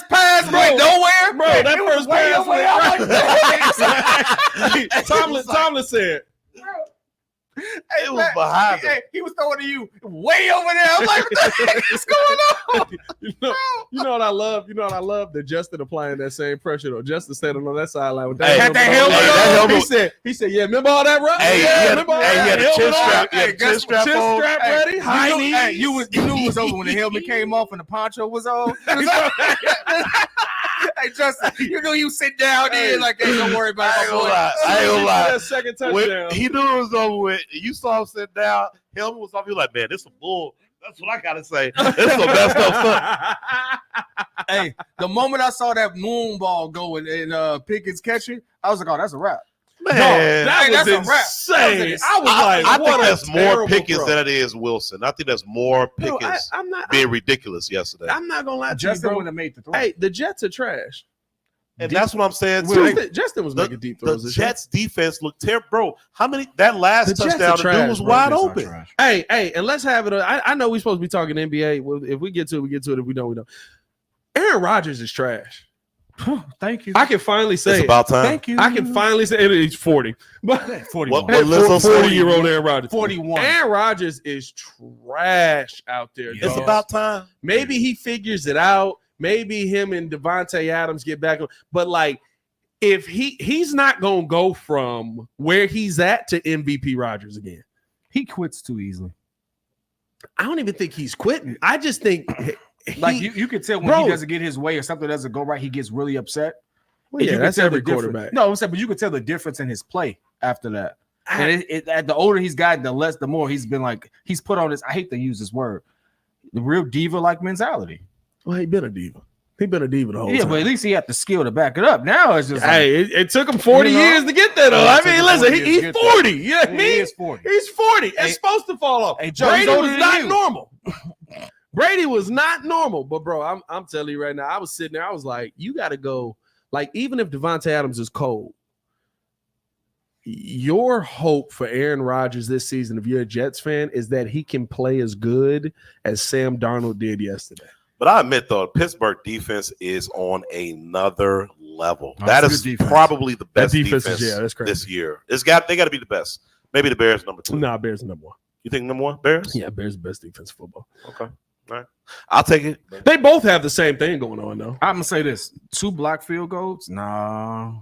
pass went nowhere, bro. That first pass went right. Tomlin said. It was behind him. He was throwing to you way over there. I'm like, what the heck is going on? You know what I love? You know what I love? That Justin applying that same pressure though. Justin standing on that sideline with that helmet. He said, yeah, remember all that, bro? Hey, remember all that? He had a chin strap ready. High knees. You knew it was over when the helmet came off and the poncho was on. Hey, Justin, you know you sit down there like, hey, don't worry about it. I ain't gonna lie. That second touchdown. He knew it was over with. You saw him sit down. Helmet was off. He was like, man, this is a bull. That's what I gotta say. It's the best of stuff. Hey, the moment I saw that moon ball going and Pickens catching, I was like, oh, that's a wrap. Man, that was insane. I was like, I think what that's a more terrible Pickens throw. than it is Wilson. I think that's more Pickens I'm not being ridiculous yesterday. I'm not gonna lie to you, Justin bro. would have made the throw. Hey, the Jets are trash. And that's what I'm saying too. Justin was making deep throws. The Jets defense looked terrible, bro. How many that last The Jets touchdown? are The trash, dude was bro. wide Jets are open. trash. Hey, and let's have it. I know we're supposed to be talking NBA. Well, if we get to it, we get to it. If we don't, we don't. Aaron Rodgers is trash. Thank you. I can finally say It's it. about time. Thank you. I can finally say it. He's 40, but 41. What Lizzo said? 40-year-old Aaron Rodgers. 41. Aaron Rodgers is trash out there. It's dog. about time. Maybe he figures it out. Maybe him and Devontae Adams get back. But like, if he's not gonna go from where he's at to MVP Rodgers again. He quits too easily. I don't even think he's quitting. I just think Like you can tell when Bro. he doesn't get his way or something doesn't go right, he gets really upset. well, yeah, You can that's tell every the difference. quarterback. No, I'm saying, but you can tell the difference in his play after that. And the older he's gotten, the more he's been like he's put on this. I hate to use this word, the real diva-like mentality. Well, he been a diva. He been a diva the whole Yeah, time. but at least he had the skill to back it up. Now it's just like, Hey, it took him 40 You know? years to get there, though. Yeah, I it took mean, him listen, 40 years to he's get there. 40. You know what I he mean? is 40. He's 40. It's Hey, supposed to fall off. hey, Joe, he's Brady older was than not you. normal. Brady was not normal. But, bro, I'm telling you right now, I was sitting there. I was like, you got to go. Like, even if Devontae Adams is cold, your hope for Aaron Rodgers this season, if you're a Jets fan, is that he can play as good as Sam Darnold did yesterday. But I admit though, Pittsburgh defense is on another level. Oh, That it's is good defense. probably the best defense defense, is- yeah, that's crazy. this year. They got to be the best. Maybe the Bears number 2. Nah, Bears number one. You think number 1? Bears? Yeah, Bears the best defense in football. Okay. All right. I'll take it. They both have the same thing going on, though. I'm gonna say this: 2 block field goals. Nah.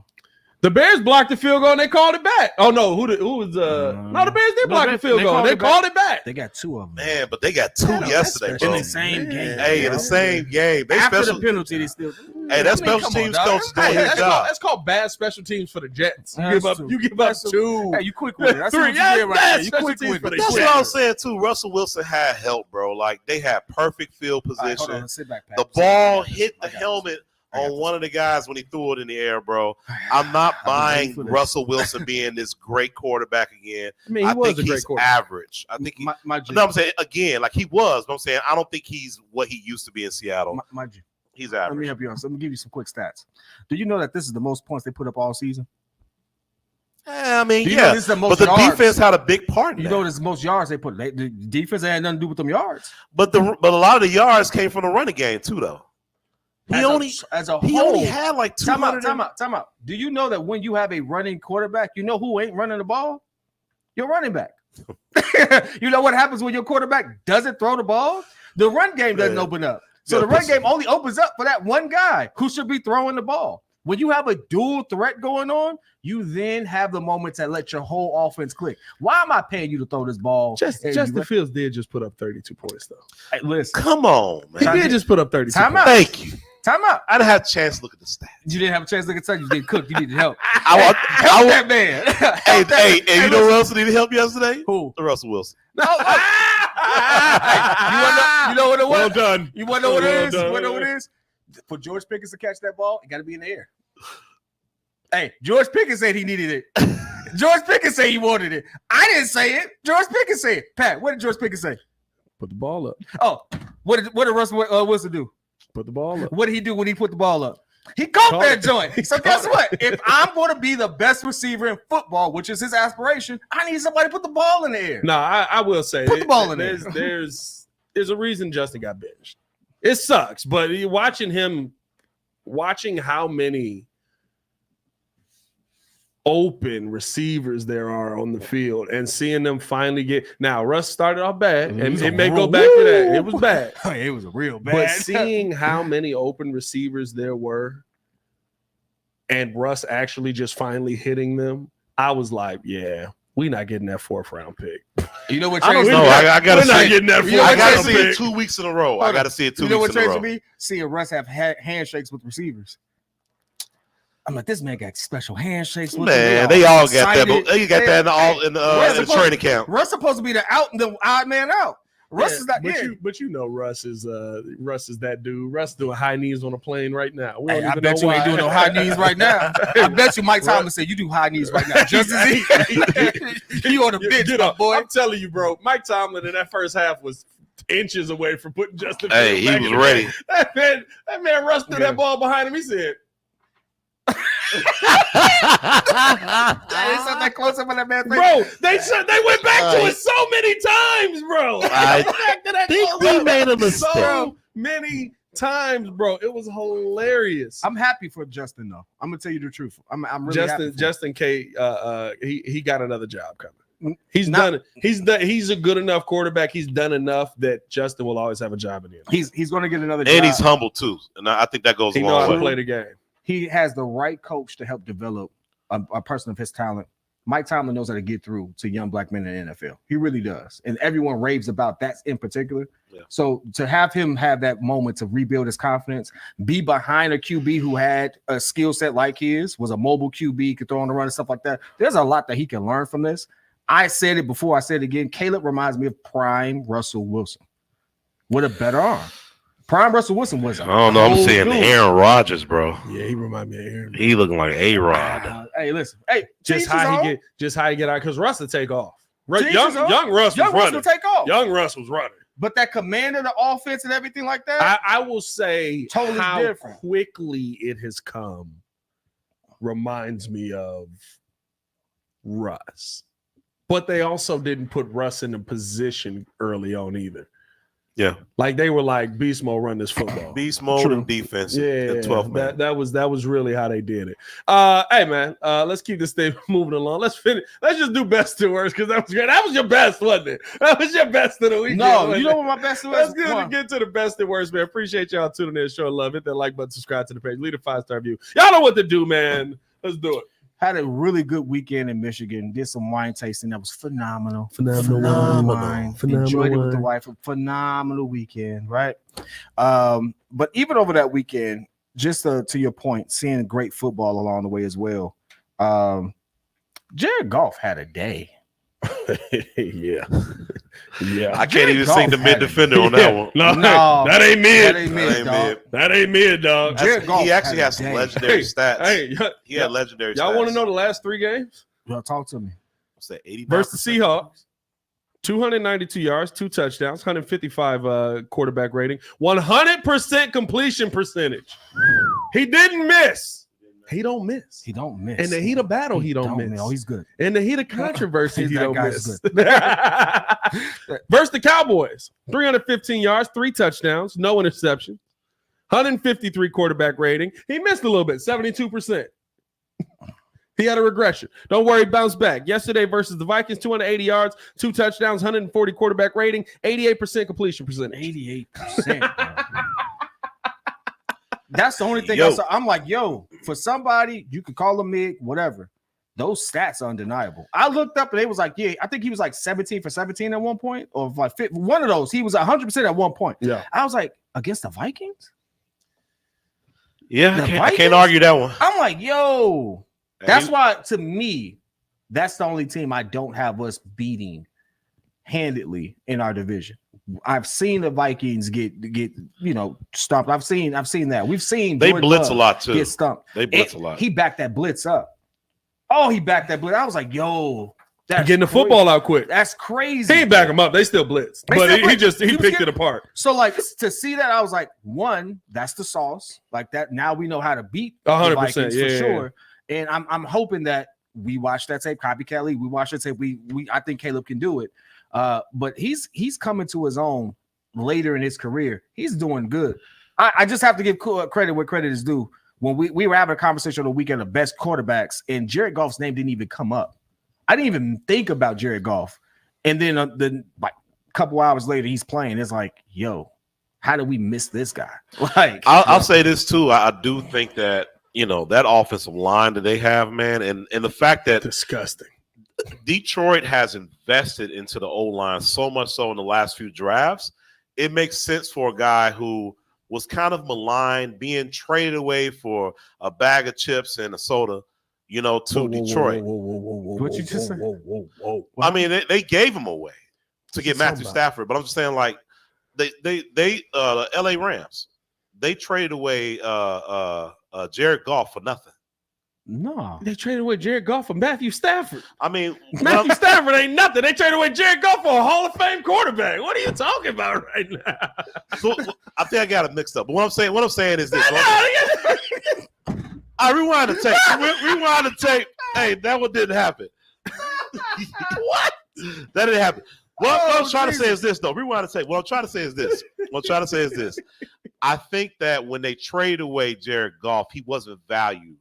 The Bears blocked the field goal and they called it back. Oh no, who was no, the Bears did block the field goal. They called it back. They got 2 of them. Man, but they got 2 yesterday, that's bro. In the same game. Hey, in the same game. They After special. the penalty, they still. Hey, that special teams coach is doing his job. That's called bad special teams for the Jets. That's You give up That's 2. Hey, you quick with it. That's 3. what you That's did right bad there. You special quick teams with for it. the That's Jets. what I was saying too. Russell Wilson had help, bro. Like they had perfect field All right, hold position. on, sit back, Pat. The Sit back. ball I got hit the this. helmet I got on this. one of the guys when he threw it in the air, bro. I'm not buying waiting for this. Russell Wilson being this great quarterback again. I mean, he I was think a great he's quarterback. average. I think he. My G. No, I'm saying again, like he was. But I'm saying I don't think he's what he used to be in Seattle. My G. He's Let me average. help you out. So let me give you some quick stats. Do you know that this is the most points they put up all season? I mean, Do you know yeah, this is the most but the yards? defense had a big part in You that. know this is the most yards they put. The defense had nothing to do with them yards. But a lot of the yards came from the running game too, though. He only had like 200. Time out. Do you know that when you have a running quarterback, you know who ain't running the ball? Your running back. You know what happens when your quarterback doesn't throw the ball? The run game doesn't Man. open up. So Yeah, the run listen. game only opens up for that one guy who should be throwing the ball. When you have a dual threat going on, you then have the moments that let your whole offense click. Why am I paying you to throw this ball? Justin Fields did just put up 32 points, though. Hey, listen, Come on, He man. did just put up 32 Time points. out. Thank you. time out. I didn't have a chance to look at the stats. You didn't have a chance to look at something. You didn't cook. You needed help. Help that man. Hey, and you know who else needed help yesterday? Who? The Russell Wilson. You know what it was? Well done. You want to know what it Well is? done. You want to know what it is? For George Pickens to catch that ball, it got to be in the air. Hey, George Pickens said he needed it. George Pickens said he wanted it. I didn't say it. George Pickens said it. Pat, what did George Pickens say? Put the ball up. Oh, what did Russell Wilson do? Put the ball up. What did he do when he put the ball up? He caught Caught that it. joint. So He guess caught what? If I'm going to be the best receiver in football, which is his aspiration, I need somebody to put the ball in the air. No, I will say Put the ball in there. there's a reason Justin got benched. It sucks, but watching how many open receivers there are on the field and seeing them finally get now Russ started off bad and it may go back to that. It was bad. It was a real bad. But seeing how many open receivers there were and Russ actually just finally hitting them, I was like, yeah, we're not getting that 4th round pick. You know what? I don't changed know. me? I gotta We're not see getting that it. 4th I gotta round see it pick. 2 weeks in a row. I gotta see it 2 You know what weeks in a changed row. me? Seeing Russ have handshakes with receivers. I'm like, this man got special handshakes with Man, them. they all got that. excited. But they got that in the training camp. Russ supposed to be the out and the odd man out. Russ is not. But you know Russ is that dude. Russ doing high knees on a plane right now. Hey, I bet you ain't doing no high knees right now. I bet you Mike Tomlin said you do high knees right now. Just as you on the bench, my boy. I'm telling you, bro. Mike Tomlin in that first half was inches away from putting Justin. Hey, he was ready. That man rushed through that ball behind him. He said. They said that close up on that man. Bro, they went back to it so many times, bro. I think we made a mistake. So many times, bro. It was hilarious. I'm happy for Justin, though. I'm gonna tell you the truth. I'm really happy for Justin K. He got another job coming. He's a good enough quarterback. He's done enough that Justin will always have a job in the NFL. He's going to get another job, and he's humble too. And I think that goes a long way. He knows how to play the game. He has the right coach to help develop a person of his talent. Mike Tomlin knows how to get through to young black men in the NFL. He really does. And everyone raves about that in particular. Yeah. So to have him have that moment to rebuild his confidence, be behind a QB who had a skill set like his, was a mobile QB, could throw on the run and stuff like that. There's a lot that he can learn from this. I said it before, I said it again. Caleb reminds me of prime Russell Wilson with a better arm. Prime Russell Wilson was. I don't know. I'm saying Aaron Rodgers, bro. Yeah, he remind me of Aaron. He looking like A-Rod. Hey, listen. Hey, just how he get out because Russ will take off. Young Russ will take off. Young Russ was running. But that command of the offense and everything like that, I will say totally how different. Quickly it has come reminds me of Russ. But they also didn't put Russ in a position early on either. Yeah, like they were like beast mode, run this football, beast mode and defense. Yeah, 12 man. That was really how they did it. Hey man, let's keep this thing moving along. Let's finish. Let's just do best to worst because that was great. That was your best, wasn't it? That was your best of the weekend. No, you know what my best to worst. Let's get to the best and worst, man. Appreciate y'all tuning in. Show love. Hit that like button. Subscribe to the page. Leave a 5-star review. Y'all know what to do, man. Let's do it. Had a really good weekend in Michigan. Did some wine tasting that was phenomenal. Phenomenal. Enjoyed it with the wife. A phenomenal weekend, right? But even over that weekend, just to your point, seeing great football along the way as well. Jared Goff had a day. Yeah. I can't even sing the mid defender on that one. No, that ain't mid. That ain't mid, dog. He actually has some legendary stats. Hey, he had legendary stats. Y'all want to know the last 3 games? Well, talk to me. What's that? 80 versus the Seahawks. 292 yards, 2 touchdowns, 155 quarterback rating, 100% completion percentage. He didn't miss. He don't miss. He don't miss. In the heat of battle, he don't miss. Oh, he's good. In the heat of controversy, he don't miss. Versus the Cowboys, 315 yards, 3 touchdowns, no interception, 153 quarterback rating. He missed a little bit, 72%. He had a regression. Don't worry, bounce back. Yesterday versus the Vikings, 280 yards, 2 touchdowns, 140 quarterback rating, 88% completion percentage. 88%. That's the only thing I'm like, for somebody, you could call him mid, whatever. Those stats are undeniable. I looked up and they was like, I think he was like 17 for 17 at one point, or like one of those. He was 100% at one point. Yeah. I was like, against the Vikings? Yeah, I can't argue that one. I'm like, that's why, to me, that's the only team I don't have us beating handedly in our division. I've seen the Vikings get stomped. I've seen that. We've seen they Jordan blitz Love a lot too. Get stumped. They blitz a lot. He backed that blitz up. Oh, he backed that blitz. I was like, that's getting the football out quick. That's crazy. He didn't back him up. They still blitzed, but he picked it apart. So like to see that, I was like, one, that's the sauce. Like that. Now we know how to beat 100%, for sure. And I'm hoping that we watch that tape. Copycat League. We watch that tape. I think Caleb can do it. But he's coming to his own later in his career. He's doing good. I just have to give credit where credit is due. When we were having a conversation on the weekend of best quarterbacks, and Jared Goff's name didn't even come up. I didn't even think about Jared Goff. And then like a couple hours later, he's playing. It's like, how did we miss this guy? Like, I'll say this too. I do think that that offensive line that they have, man, and the fact that disgusting. Detroit has invested into the O-line so much so in the last few drafts. It makes sense for a guy who was kind of maligned, being traded away for a bag of chips and a soda, to Detroit. What you just said? I mean, they gave him away to get Matthew Stafford. But I'm just saying, like, the LA Rams, they traded away Jared Goff for nothing. No, they traded away Jared Goff for Matthew Stafford. I mean, Matthew Stafford ain't nothing. They traded away Jared Goff for a Hall of Fame quarterback. What are you talking about right now? So I think I got it mixed up. But what I'm saying is this. I rewind the tape. Rewind the tape. Hey, that one didn't happen. What? That didn't happen. What I'm trying to say is this, though. Rewind the tape. What I'm trying to say is this. I think that when they traded away Jared Goff, he wasn't valued.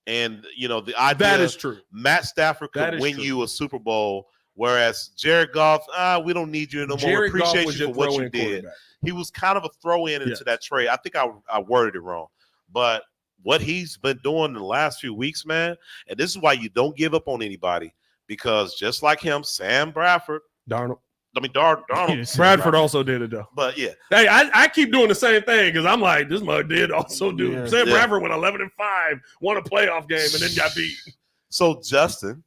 And, you know, the idea that is true. Matt Stafford could win you a Super Bowl, whereas Jared Goff, we don't need you no more. We appreciate you for what you did. He was kind of a throw-in into that trade. I think I worded it wrong. But what he's been doing in the last few weeks, man, and this is why you don't give up on anybody, because just like him, Sam Bradford, Darnold. Bradford also did it, though. But, yeah. Hey, I keep doing the same thing because I'm like, this mug did also do. Yeah. Sam Bradford went 11-5, won a playoff game, and then got beat. So, Justin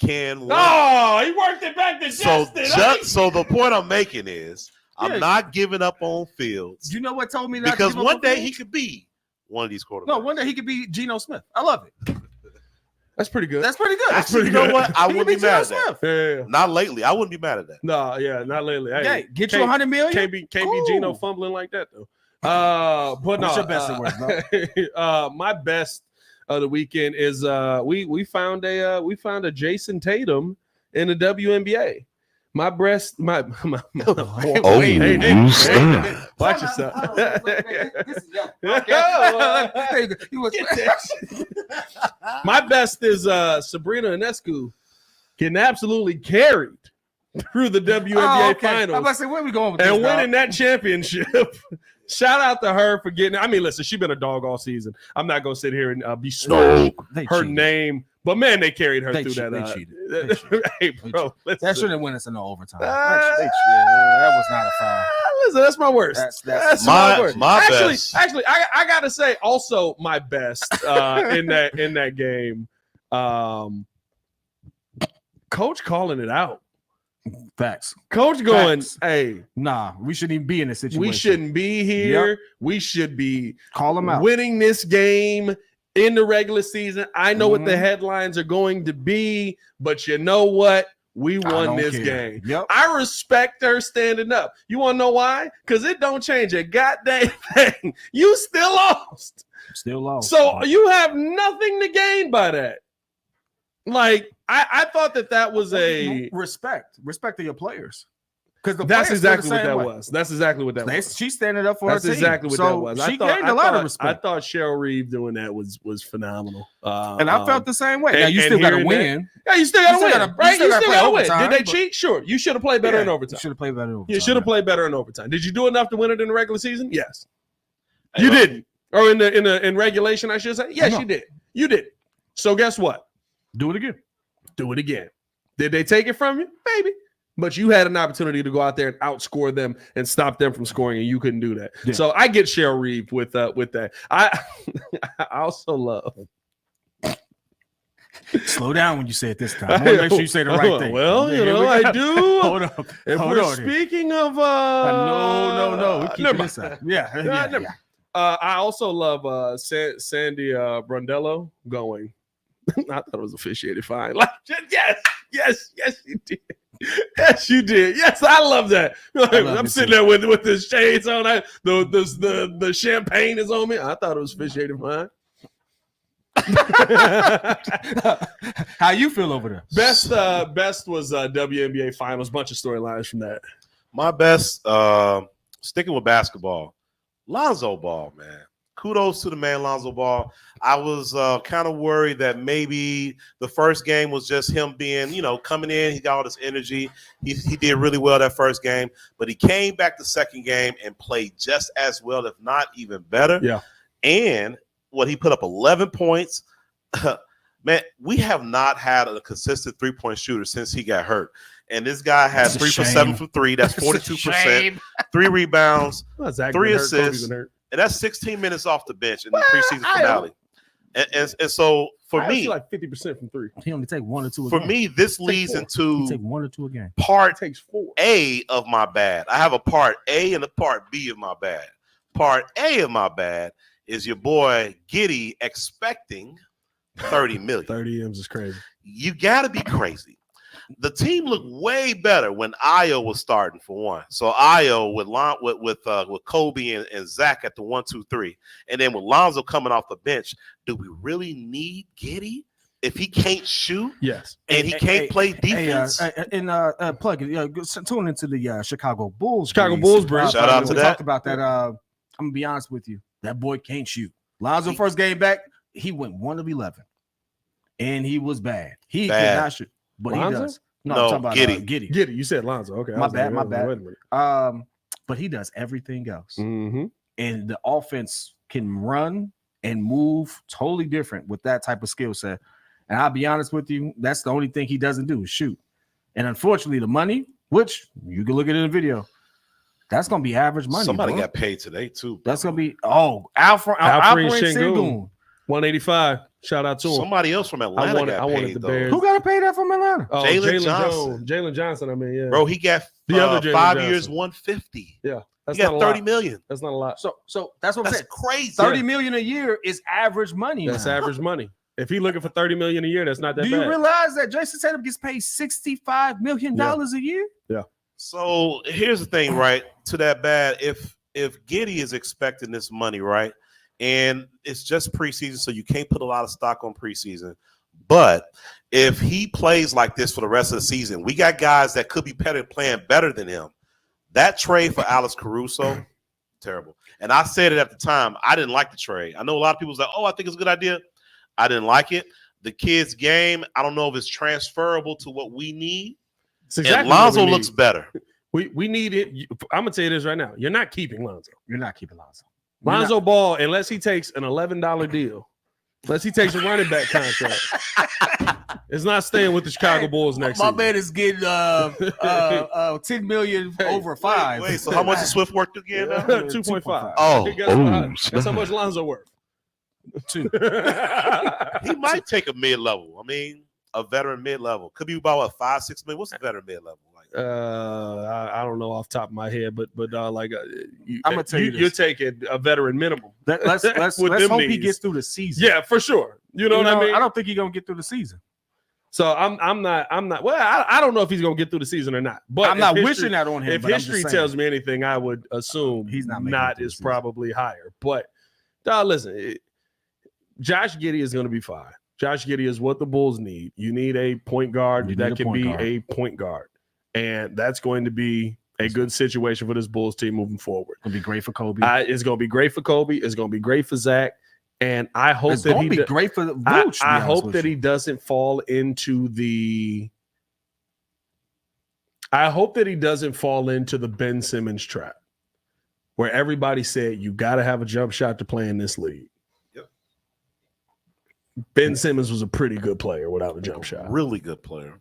can win. Oh, he worked it back to Justin. So the point I'm making is I'm not giving up on Fields. You know what told me that? Because one day he could be one of these quarterbacks. No, one day he could be Geno Smith. I love it. That's pretty good. Actually, you know what? I wouldn't be mad at that. Yeah. Not lately. I wouldn't be mad at that. No, yeah, not lately. Hey, get you $100 million. Can't be Geno fumbling like that though. But what's no, your best and worst? My best of the weekend is we found a Jason Tatum in the WNBA. My breast, my watch yourself. My best is Sabrina Ionescu getting absolutely carried through the WNBA finals. I'm about to say, where are we going with this? And winning that championship. Shout out to her for getting. I mean, listen, she's been a dog all season. I'm not gonna sit here and besmirch her name. But man, they carried her through that. They cheated. Hey, bro, that shouldn't win us in the overtime. That was not a foul. Listen, that's my worst. That's my worst. Actually, I gotta say, also my best in that game. Coach calling it out. Facts. Coach going, hey, nah, we shouldn't even be in this situation. We shouldn't be here. Yep. We should be winning this game in the regular season. I know what the headlines are going to be, but you know what? We won this game. Yep. I respect her standing up. You want to know why? Because it don't change a goddamn thing. You still lost. So you have nothing to gain by that. Like, I thought that was a respect to your players. Because that's exactly what that was. That's exactly what that was. She's standing up for her team. That's exactly what that was. She gained a lot of respect. I thought Cheryl Reeve doing that was phenomenal. And I felt the same way. Now you still got to win. Yeah, you still got to win, right? You still got to win. Overtime, Did they cheat? Sure. You should have played better in overtime. You should have played better in overtime. You should have played better in overtime. Did you do enough to win it in the regular season? Yes. You didn't. Or in regulation, I should say. Yes, you did. You did. So guess what? Do it again. Do it again. Did they take it from you? Maybe. But you had an opportunity to go out there and outscore them and stop them from scoring, and you couldn't do that. Yeah. So I get Cheryl Reeve with that. I also love. Slow down when you say it this time. I want to make sure you say the right thing. Well, I do. Hold on. Speaking of, no. Keep this up. Yeah. I also love Sandy Brondello going. I thought it was officiated fine. Like, yes, you did. Yes, you did. Yes, I love that. I'm sitting there with the shades on. The champagne is on me. I thought it was officiated fine. How you feel over there? Best was WNBA Finals. Bunch of storylines from that. My best, sticking with basketball, Lonzo Ball, man. Kudos to the man, Lonzo Ball. I was kind of worried that maybe the first game was just him being, coming in. He got all this energy. He did really well that first game, but he came back the second game and played just as well, if not even better. Yeah. And he put up 11 points. Man, we have not had a consistent three-point shooter since he got hurt. And this guy had 3 for 7 from 3. That's 42%. 3 rebounds, 3 assists. And that's 16 minutes off the bench in the preseason finale. And so for me, like 50% from three. He only take 1 or 2 a for game. me, this leads into He take 1 or 2 a game. part It takes 4. A of my bad. I have a part A and a part B of my bad. Part A of my bad is your boy Giddey expecting 30 million. 30 M's is crazy. You got to be crazy. The team looked way better when Ayo was starting for one. So Ayo with Kobe and Zach at the 1, 2, 3, and then with Lonzo coming off the bench. Do we really need Giddey if he can't shoot? Yes, and he can't play defense. Plug it. Tune into the Chicago Bulls. Chicago Bulls, bro. Shout out to we that. Talked about that. I'm gonna be honest with you. That boy can't shoot. Lonzo first game back, he went 1 of 11, and he was bad. He cannot shoot. But Lonzo? he does. No, I'm talking about Giddey. Giddey. You said Lonzo. Okay. My bad. Wait a minute. But he does everything else. Mm-hmm. And the offense can run and move totally different with that type of skill set. And I'll be honest with you, that's the only thing he doesn't do is shoot. And unfortunately, the money, which you can look at it in the video, that's going to be average money. Somebody got paid today, too. That's going to be, Alfred Sengun. 185. Shout out to him. Somebody else from Atlanta got paid, the though. Bears. Who got to pay that from Atlanta? Oh, Jalen Johnson. Jalen Johnson, I mean, yeah. Bro, he got The other Jalen 5 Johnson. years, 150. Yeah. That's He got not 30 a million. lot. That's not a lot. So that's what I'm That's saying. crazy. 30 million a year is average money. That's now. average money. If he's looking for 30 million a year, that's not that Do bad. you realize that Jason Tatum gets paid $65 million a year? Yeah. So here's the thing, right? To that bad, if Giddey is expecting this money, right, and it's just preseason, so you can't put a lot of stock on preseason. But if he plays like this for the rest of the season, we got guys that could be playing better than him. That trade for Alex Caruso, terrible. And I said it at the time. I didn't like the trade. I know a lot of people was like, "Oh, I think it's a good idea." I didn't like it. The kid's game, I don't know if it's transferable to what we need. Exactly, and Lonzo looks better. We need it. I'm gonna tell you this right now. You're not keeping Lonzo. You're not keeping Lonzo. Lonzo Ball, unless he takes an $11 deal, unless he takes a running back contract, is not staying with the Chicago Bulls next season. My man is getting 10 million over 5. Wait, so how much is Swift worth again now? 2.5. Oh, that's how much Lonzo worth. 2. He might take a mid-level. I mean, a veteran mid-level. Could be about what, 5, 6 million. What's a veteran mid-level like? I don't know off the top of my head, but I'm gonna tell you you're taking a veteran minimum. Let's hope he gets through the season. Yeah, for sure. You know what I mean? I don't think he's gonna get through the season. So I'm not. Well, I don't know if he's gonna get through the season or not. But I'm not wishing that on him. If history tells me anything, I would assume he's not is probably higher. But listen, Josh Giddey is going to be fine. Josh Giddey is what the Bulls need. You need a point guard that can be a point guard, and that's going to be a good situation for this Bulls team moving forward. It'll be great for Kobe. It's going to be great for Kobe. It's going to be great for Zach. And I hope it's going to be great for Vooch. I hope that he doesn't fall into the. I hope that he doesn't fall into the Ben Simmons trap, where everybody said you got to have a jump shot to play in this league. Yep. Ben Simmons was a pretty good player without a jump shot. Really good player.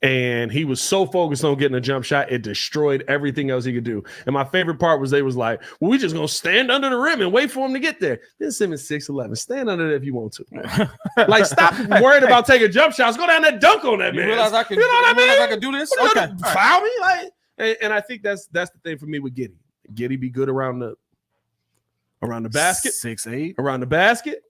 And he was so focused on getting a jump shot, it destroyed everything else he could do. And my favorite part was they was like, well, we just going to stand under the rim and wait for him to get there. Ben Simmons 6'11". Stand under there if you want to. Like, stop worrying about taking jump shots. Go down there and dunk on that, man. You realize I can, you know what I mean? I can do this? Okay. Foul me? Like, and I think that's the thing for me with Giddey. Giddey be good around the basket. 6'8". Around the basket.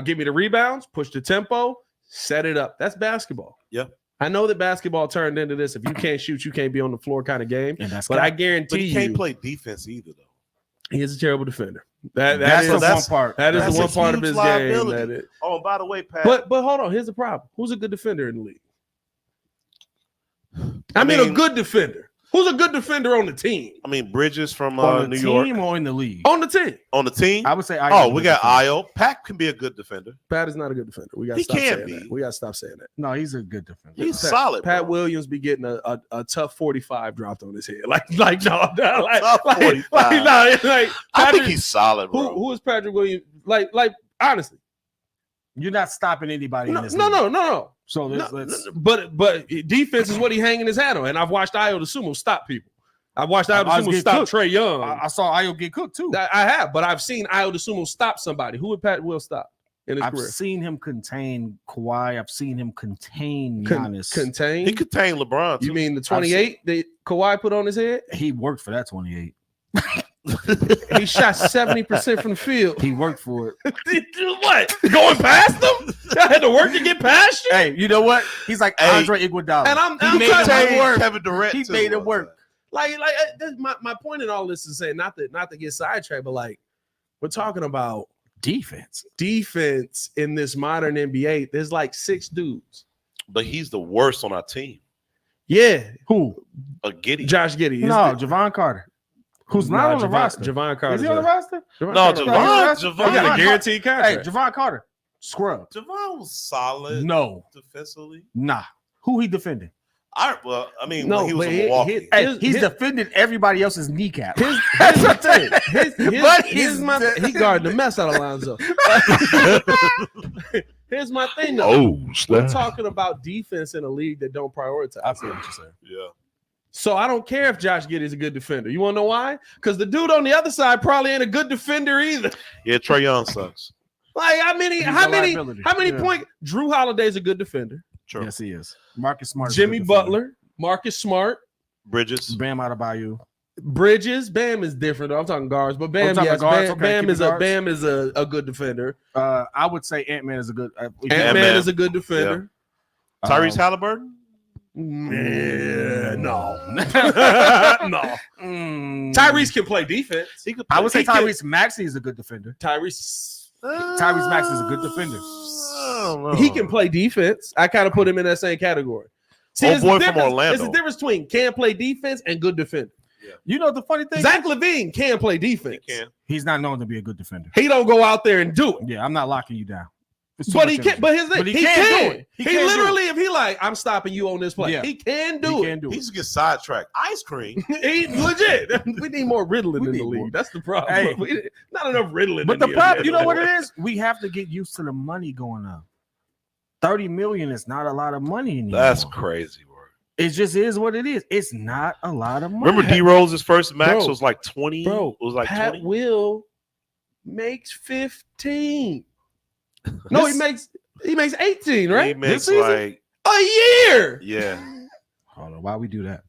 Give me the rebounds, push the tempo, set it up. That's basketball. Yep. I know that basketball turned into this. If you can't shoot, you can't be on the floor kind of game. But I guarantee he can't play defense either, though. He is a terrible defender. That's the one part. That is the one part of his liability. game. Oh, and by the way, Pat. But hold on. Here's the problem. Who's a good defender in the league? I mean, a good defender. Who's a good defender on the team? I mean, Bridges from on New the York. team or in the league? On the team. On the team? I would say Ayo. We got Ayo. Pat can be a good defender. Pat is not a good defender. We got to stop saying that. We got to stop saying that. No, he's a good defender. He's solid. Pat Williams be getting a tough 45 dropped on his head. Like tough 45. I think he's solid, bro. Who is Patrick Williams? Like honestly. You're not stopping anybody in this league. No. So but defense is what he hanging his hat on. And I've watched Ayo DeSumo stop people. I watched Ayo DeSumo stop Trae Young. I saw Ayo get cooked too. I have, but I've seen Ayo DeSumo stop somebody. Who would Pat Will stop in his I've career? seen him contain Kawhi. I've seen him contain Giannis. Contain? He contained LeBron. Too. You mean the 28 that Kawhi put on his head? He worked for that 28. He shot 70% from the field. He worked for it. What? Going past them? I had to work to get past you? Hey, you know what? He's like Andre Iguodala. And I'm made him trying to work. Kevin Durant. He too, made it work. Like my point in all this is saying not to get sidetracked, but like we're talking about Defense in this modern NBA. There's like 6 dudes. But he's the worst on our team. Yeah. Who? Giddey. Josh Giddey. No, Javon Carter. Who's not on the roster? Javon Carter. Is he on the roster? No, Carter. Javon got a guaranteed Hey, contract. Javon Carter. Scrub. Javon was solid. No. Defensively. Nah. Who he defending? I mean, when he was in Milwaukee. He's defending everybody else's kneecap. Here's the thing. He guarded the mess out of Lonzo. Here's my thing, though. We're talking about defense in a league that don't prioritize. I see what you're saying. Yeah. So I don't care if Josh Giddey is a good defender. You want to know why? Because the dude on the other side probably ain't a good defender either. Yeah, Trae Young sucks. Like how many points? Drew Holiday's a good defender. True. Yes, he is. Marcus Smart. Jimmy Butler, Marcus Smart, Bridges. Bam Adebayo. Bridges. Bam is different. Though. I'm talking guards, but Bam, yes, guards. Bam Okay, is a good defender. I would say Ant-Man is a good. Ant-Man is a good defender. Yeah. Tyrese Halliburton. Yeah, no. Mm. Tyrese can play defense. I would say Tyrese Maxey is a good defender. Tyrese Maxey is a good defender. He can play defense. I kind of put him in that same category. See, from Orlando. There's a difference between can play defense and good defender. Yeah. You know the funny thing? Zach LaVine can play defense. He can. He's not known to be a good defender. He don't go out there and do it. Yeah, I'm not locking you down. But he can. But his thing, he can. do it. He literally, if he like, I'm stopping you on this play. Yeah. He can do it. He just gets sidetracked. Ice cream. He legit. We need more Ritalin in the league. more. That's the problem. Hey. Not enough Ritalin. But in the problem, NBA. you know what it is? We have to get used to the money going up. 30 million is not a lot of money anymore. That's crazy, bro. It just is what it is. It's not a lot of money. Remember D Rose's first max Bro, was like 20. Bro, it was like Pat 20. Will makes 15. No, he makes 18, right? He makes This season? like a year. yeah. Hold on, why we do that?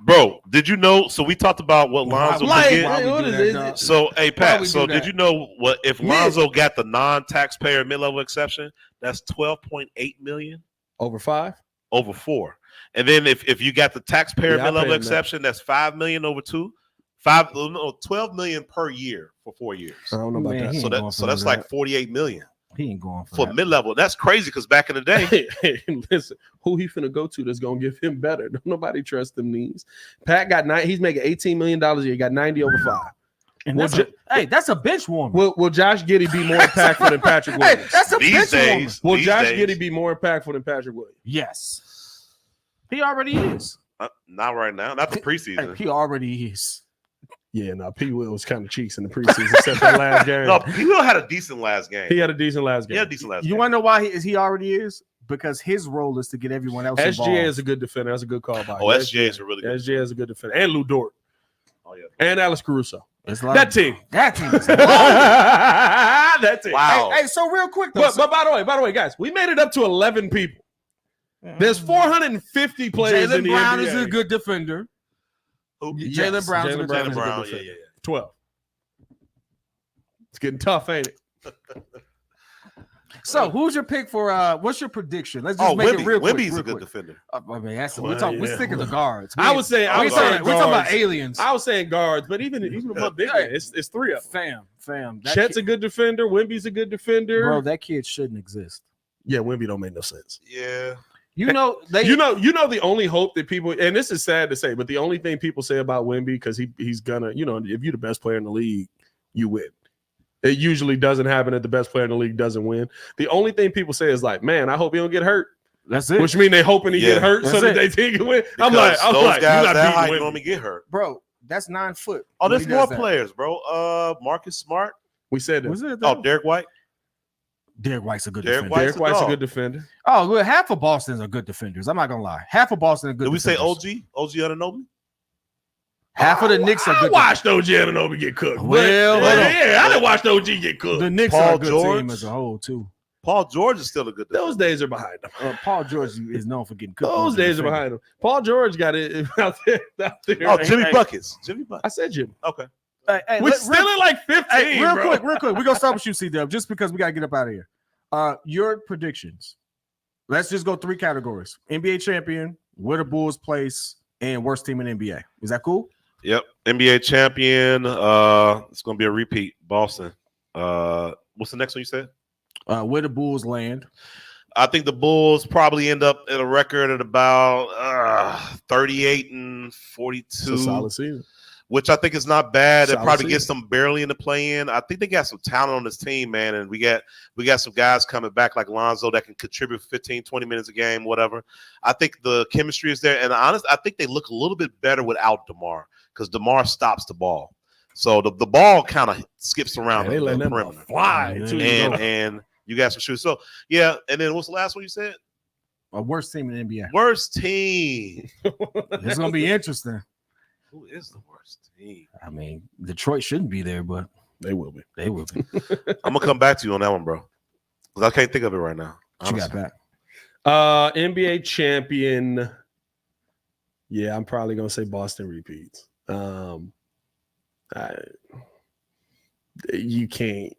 Bro, did you know? So we talked about what Lonzo Like, could get. Why we what do is that, it? dog? So, hey Why Pat, we so do did that? you know what if Mid. Lonzo got the non-taxpayer mid-level exception? That's 12.8 million Over 5. over 4. And then if you got the taxpayer Yeah, I pay mid-level him exception, that's 5 million over 2. 12 million per year for 4 years. I don't know about Man, that. he So ain't going that for so that's that. like 48 million He ain't going for that. mid-level. That's crazy because back in the day, Hey, listen, who he finna go to that's gonna give him better? Don't nobody trust them knees. Pat got he's making $18 million a year. He got 90 over 5. And Well, that's a bench warmer. Will Josh Giddey be more impactful than Patrick Williams? Hey, that's a these bench warmer. days, Will these Josh days- Giddey be more impactful than Patrick Williams? Yes. He already is. not right now, not the preseason. He already is. Yeah, no, P. Will was kind of cheeks in the preseason, except that last game. No, he will had a decent last game. He had a decent last game. He had a decent last You game. want to know why he already is? Because his role is to get everyone else involved. SGA is a good defender. That's a good call by Oh, him. SGA is a really good. SGA is a good defender. And Lou Dort. Oh yeah. And Alex Caruso. It's like, That team. That team is That team. Wow. Hey, so real quick though. But by the way, guys, we made it up to 11 people. There's 450 players in Jaylen the Brown NBA. is a good defender. Who? Jaylen Brown is a Jaylen good Brown is a defender. good Brown, defender. yeah. 12. It's getting tough, ain't it? So who's your pick for what's your prediction? Let's just Oh, make it real quick. Wemby's real a good quick. defender. I mean, Well, we're yeah. sticking to guards. I was saying we're talking guards. about aliens. I was saying guards, but even above big man, it's 3 of them. Fam. Chet's a good defender. Wemby's a good defender. Bro, that kid shouldn't exist. Yeah, Wemby don't make no sense. Yeah. You know, You know the only hope that people, and this is sad to say, but the only thing people say about Wemby, because he's gonna, if you're the best player in the league, you win. It usually doesn't happen that the best player in the league doesn't win. The only thing people say is like, man, I hope he don't get hurt. That's it. Which means they hoping he get hurt so that they think he can win. I'm like, those you're guys not that high beating Wemby. normally get hurt. Bro, that's 9 foot. Oh, when there's he more does that. players, bro. Marcus Smart. We said that. Was it? Oh, Derek White. Derek White's a good Derek defender. White. Derek White's a dog. good defender. Oh, well, half of Boston's are good defenders. I'm not gonna lie. Half of Boston are good. Did we say defenders. OG? OG Anunoby? Half of the Knicks are I good. watched OG Anunoby get cooked. Well, I didn't watch OG get cooked. The Knicks Paul are a good George? team as a whole too. Paul George is still a good defender. Those days are behind him. Paul George is known for getting cooked. Those days are behind him. Paul George got it out there. Oh, Jimmy Buckets. Jimmy Buckets. I said Jimmy. Okay. We're still at like 15. Real bro. quick. We're gonna start with you, C-Dub, just because we gotta get up out of here. Your predictions. Let's just go 3 categories: NBA champion, where the Bulls place, and worst team in NBA. Is that cool? Yep. NBA champion. It's gonna be a repeat. Boston. What's the next one you said? Where the Bulls land. I think the Bulls probably end up at a record at about 38 and 42. It's a solid season. Which I think is not bad. It Solid probably season. gets them barely in the play-in. I think they got some talent on this team, man. And we got some guys coming back like Lonzo that can contribute 15, 20 minutes a game, whatever. I think the chemistry is there. And honestly, I think they look a little bit better without DeMar because DeMar stops the ball. So the ball kind of skips around They let the them perimeter. fly. And you got some shooters. So, yeah. And then what's the last one you said? Worst team in the NBA. Worst team. It's gonna be interesting. Who is the worst team? I mean, Detroit shouldn't be there, but They will be. they will be. I'm going to come back to you on that one, bro. Because I can't think of it right now. What you got honestly. back? NBA champion. Yeah, I'm probably gonna say Boston repeats. You can't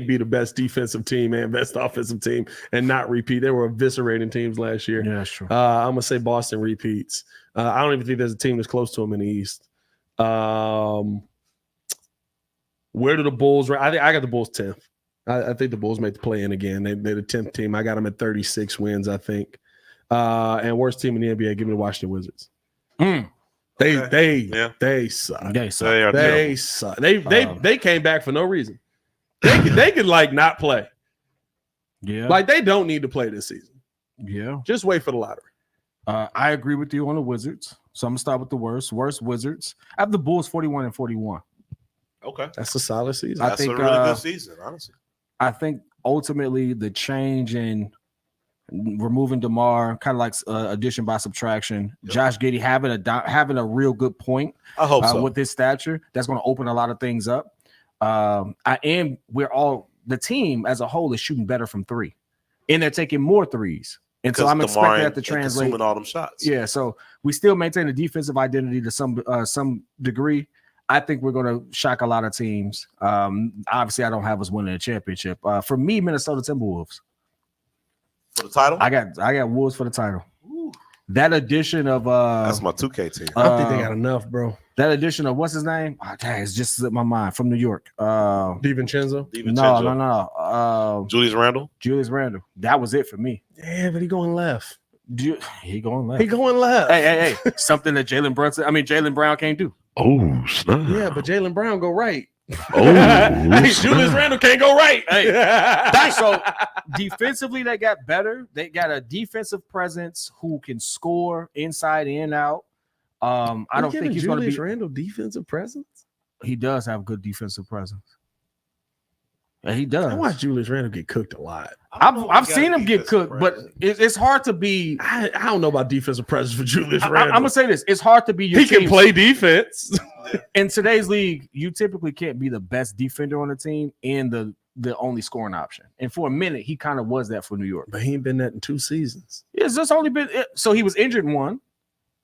be the best defensive team and best offensive team and not repeat. They were eviscerating teams last year. Yeah, that's true. I'm gonna say Boston repeats. I don't even think there's a team that's close to them in the East. Where do the Bulls? I got the Bulls 10th. I think the Bulls make the play-in again. They're the 10th team. I got them at 36 wins, I think. And worst team in the NBA, give me the Washington Wizards. They suck. They suck. They suck. They came back for no reason. They could like not play. Yeah. Like they don't need to play this season. Yeah. Just wait for the lottery. I agree with you on the Wizards. So I'm gonna start with the worst Wizards. I have the Bulls 41 and 41. Okay. That's a solid season. I That's think, a really good season, honestly. I think ultimately the change in removing DeMar, kind of like addition by subtraction. Yep. Josh Giddey having a real good point. I hope so. With his stature. That's going to open a lot of things up. The team as a whole is shooting better from 3, and they're taking more threes. And so I'm expecting that to translate. Consuming all them shots. Yeah, so we still maintain a defensive identity to some degree. I think we're going to shock a lot of teams. Obviously, I don't have us winning a championship. For me, Minnesota Timberwolves. For the title? I got Wolves for the title. Ooh. That addition of That's my 2K team. I don't think they got enough, bro. That addition of what's his name? Oh, dang, it's just slipped my mind. From New York. DiVincenzo. No. Julius Randle. Julius Randle. That was it for me. Yeah, but he going left. He going left. He going left. Hey. Something that Jaylen Brown can't do. Oh, snap. Yeah, but Jaylen Brown go right. Oh, Julius Randle can't go right. So defensively, they got better. They got a defensive presence who can score inside and out. I don't think he's going to be Julius Randle defensive presence. He does have good defensive presence. Yeah, he does. I watch Julius Randle get cooked a lot. I've seen him get cooked, but it's hard to be. I don't know about defensive presence for Julius I'm Randle. gonna say this: it's hard to be. He can play defense. In today's league, you typically can't be the best defender on the team and the only scoring option. And for a minute, he kind of was that for New York. But he ain't been that in 2 seasons. It's just only been so he was injured in 1,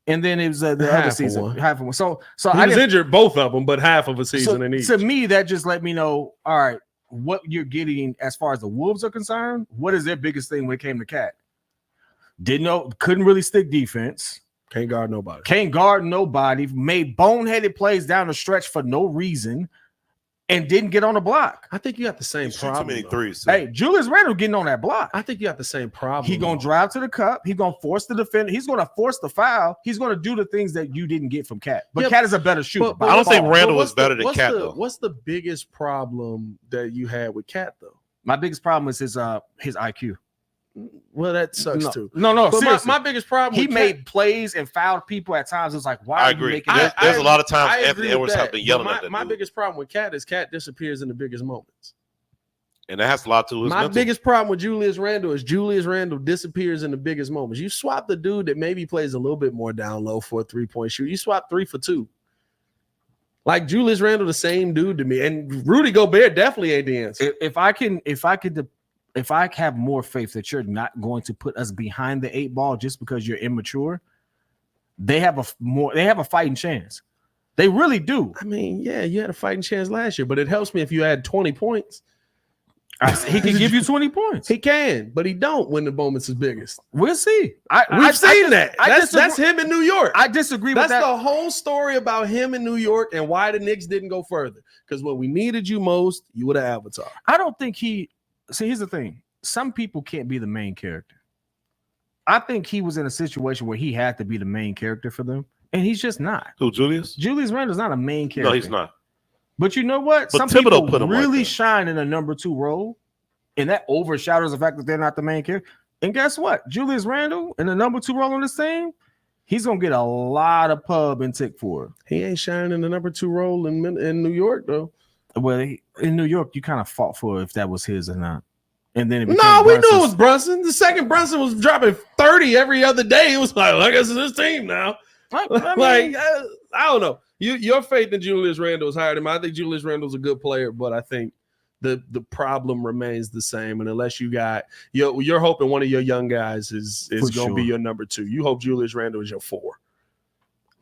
and then it was the Half other of season. one. Half of one. So He was injured both of them, but half of a season in each. To me, that just let me know. All right, what you're getting as far as the Wolves are concerned. What is their biggest thing when it came to Cat? Couldn't really stick defense. Can't guard nobody. Can't guard nobody. Made boneheaded plays down the stretch for no reason, and didn't get on the block. I think you got the same Too problem. many though. threes. Too. Hey, Julius Randle getting on that block. I think you got the same problem. He gonna drive to the cup. He gonna force the defender. He's gonna force the foul. He's gonna do the things that you didn't get from Cat. But Yeah, Cat is a better shooter. I don't think Randle was what's better than Cat though. What's the biggest problem that you had with Cat though? My biggest problem is his IQ. Well, that sucks No, too. no. But Seriously. my biggest problem. He with made plays and fouled people at times. It was like, why I are you agree. making There's, that? there's a lot of times I agree Anthony with Edwards that, have been yelling but at that my dude. biggest problem with Cat is Cat disappears in the biggest moments. And that has a lot to do with his My mental. biggest problem with Julius Randle is Julius Randle disappears in the biggest moments. You swap the dude that maybe plays a little bit more down low for a 3-point shoot. You swap 3 for 2. Like Julius Randle, the same dude to me. And Rudy Gobert definitely ain't the answer. If I have more faith that you're not going to put us behind the 8 ball just because you're immature, they have a fighting chance. They really do. I mean, yeah, you had a fighting chance last year, but it helps me if you had 20 points. He can give you 20 points. He can, but he don't when the moments is biggest. We'll see. We've seen that. That's him in New York. I disagree with that. That's the whole story about him in New York and why the Knicks didn't go further. Because when we needed you most, you would have Avatar. I don't think see, here's the thing. Some people can't be the main character. I think he was in a situation where he had to be the main character for them, and he's just not. Who, Julius? Julius Randle's not a main character. No, he's not. But you know what? But Some Thibodeau people put him really like shine in a number 2 role, and that overshadows the fact that they're not the main character. And guess what? Julius Randle in the number 2 role on this team, he's gonna get a lot of pub and tick for it. He ain't shining in the number 2 role in New York, though. Well, in New York, you kind of fought for if that was his or not. And then we knew it was Brunson. The second Brunson was dropping 30 every other day. It was like, I guess it's his team now. I don't know. Your faith in Julius Randle is higher than mine. I think Julius Randle's a good player, but I think the problem remains the same. And unless you're hoping one of your young guys is going to be your number 2. You hope Julius Randle is your 4.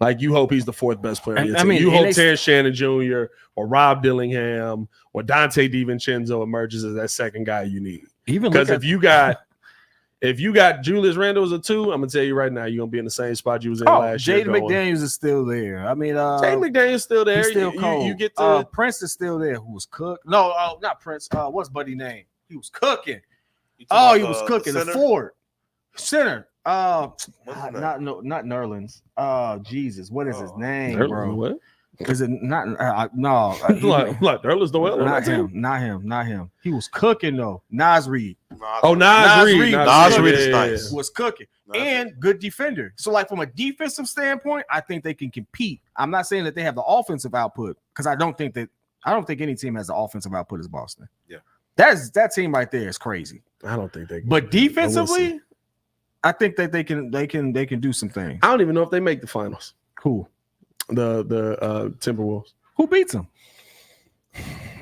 Like you hope he's the 4th best player. You hope Terrence Shannon Jr. or Rob Dillingham or Dante DiVincenzo emerges as that second guy you need. Because if you got Julius Randle as a 2, I'm gonna tell you right now, you're gonna be in the same spot you was in last year. Jaden McDaniels is still there. I mean, Jaden McDaniels still there. He's still cold. You get to Prince is still there. Who was cooked? No, not Prince. What's Buddy name? He was cooking. He was cooking. The Ford center. Not Nerlens. Jesus, what is his name, bro? What? Is it not? No. like Nerlens Noel. Not him. He was cooking though. Nas Reed. Nas Reed is nice. Was cooking and good defender. So, like from a defensive standpoint, I think they can compete. I'm not saying that they have the offensive output because I don't think any team has the offensive output as Boston. Yeah, that team right there is crazy. I don't think they can. But defensively, I think that they can do some things. I don't even know if they make the finals. Who? The Timberwolves. Who beats them?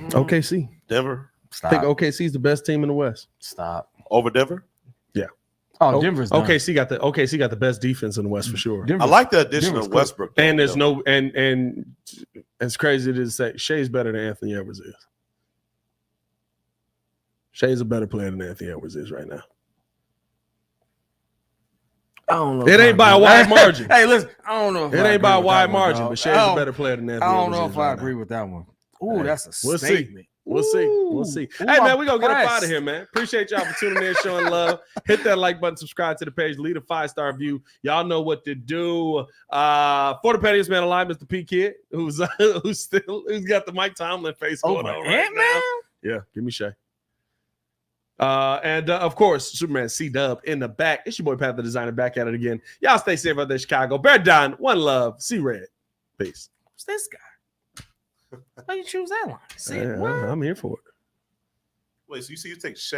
OKC. Denver. Stop. I think OKC is the best team in the West. Stop. Over Denver? Yeah. Oh, Denver's done. OKC got the best defense in the West for sure. I like the addition of Westbrook. And there's and it's crazy to say Shea's better than Anthony Edwards is. Shea's a better player than Anthony Edwards is right now. I don't know. It ain't by a wide margin. Hey, listen, I don't know. It ain't by a wide margin, but Shea's a better player than Anthony Edwards. I don't know if I agree with that one. Ooh, that's a statement. We'll see. Hey, man, we're going to get up out of here, man. Appreciate y'all for tuning in, showing love. Hit that like button, subscribe to the page, leave a 5-star review. Y'all know what to do. For the pettiest man alive, Mr. P Kid, who's got the Mike Tomlin face going on right now. Yeah, give me Shay. And of course, Superman C-Dub in the back. It's your boy Pat the Designer back at it again. Y'all stay safe out there, Chicago. Bear down, one love, C-Red. Peace. Who's this guy? Why you choose that line? I'm here for it. Wait, so you take Shay?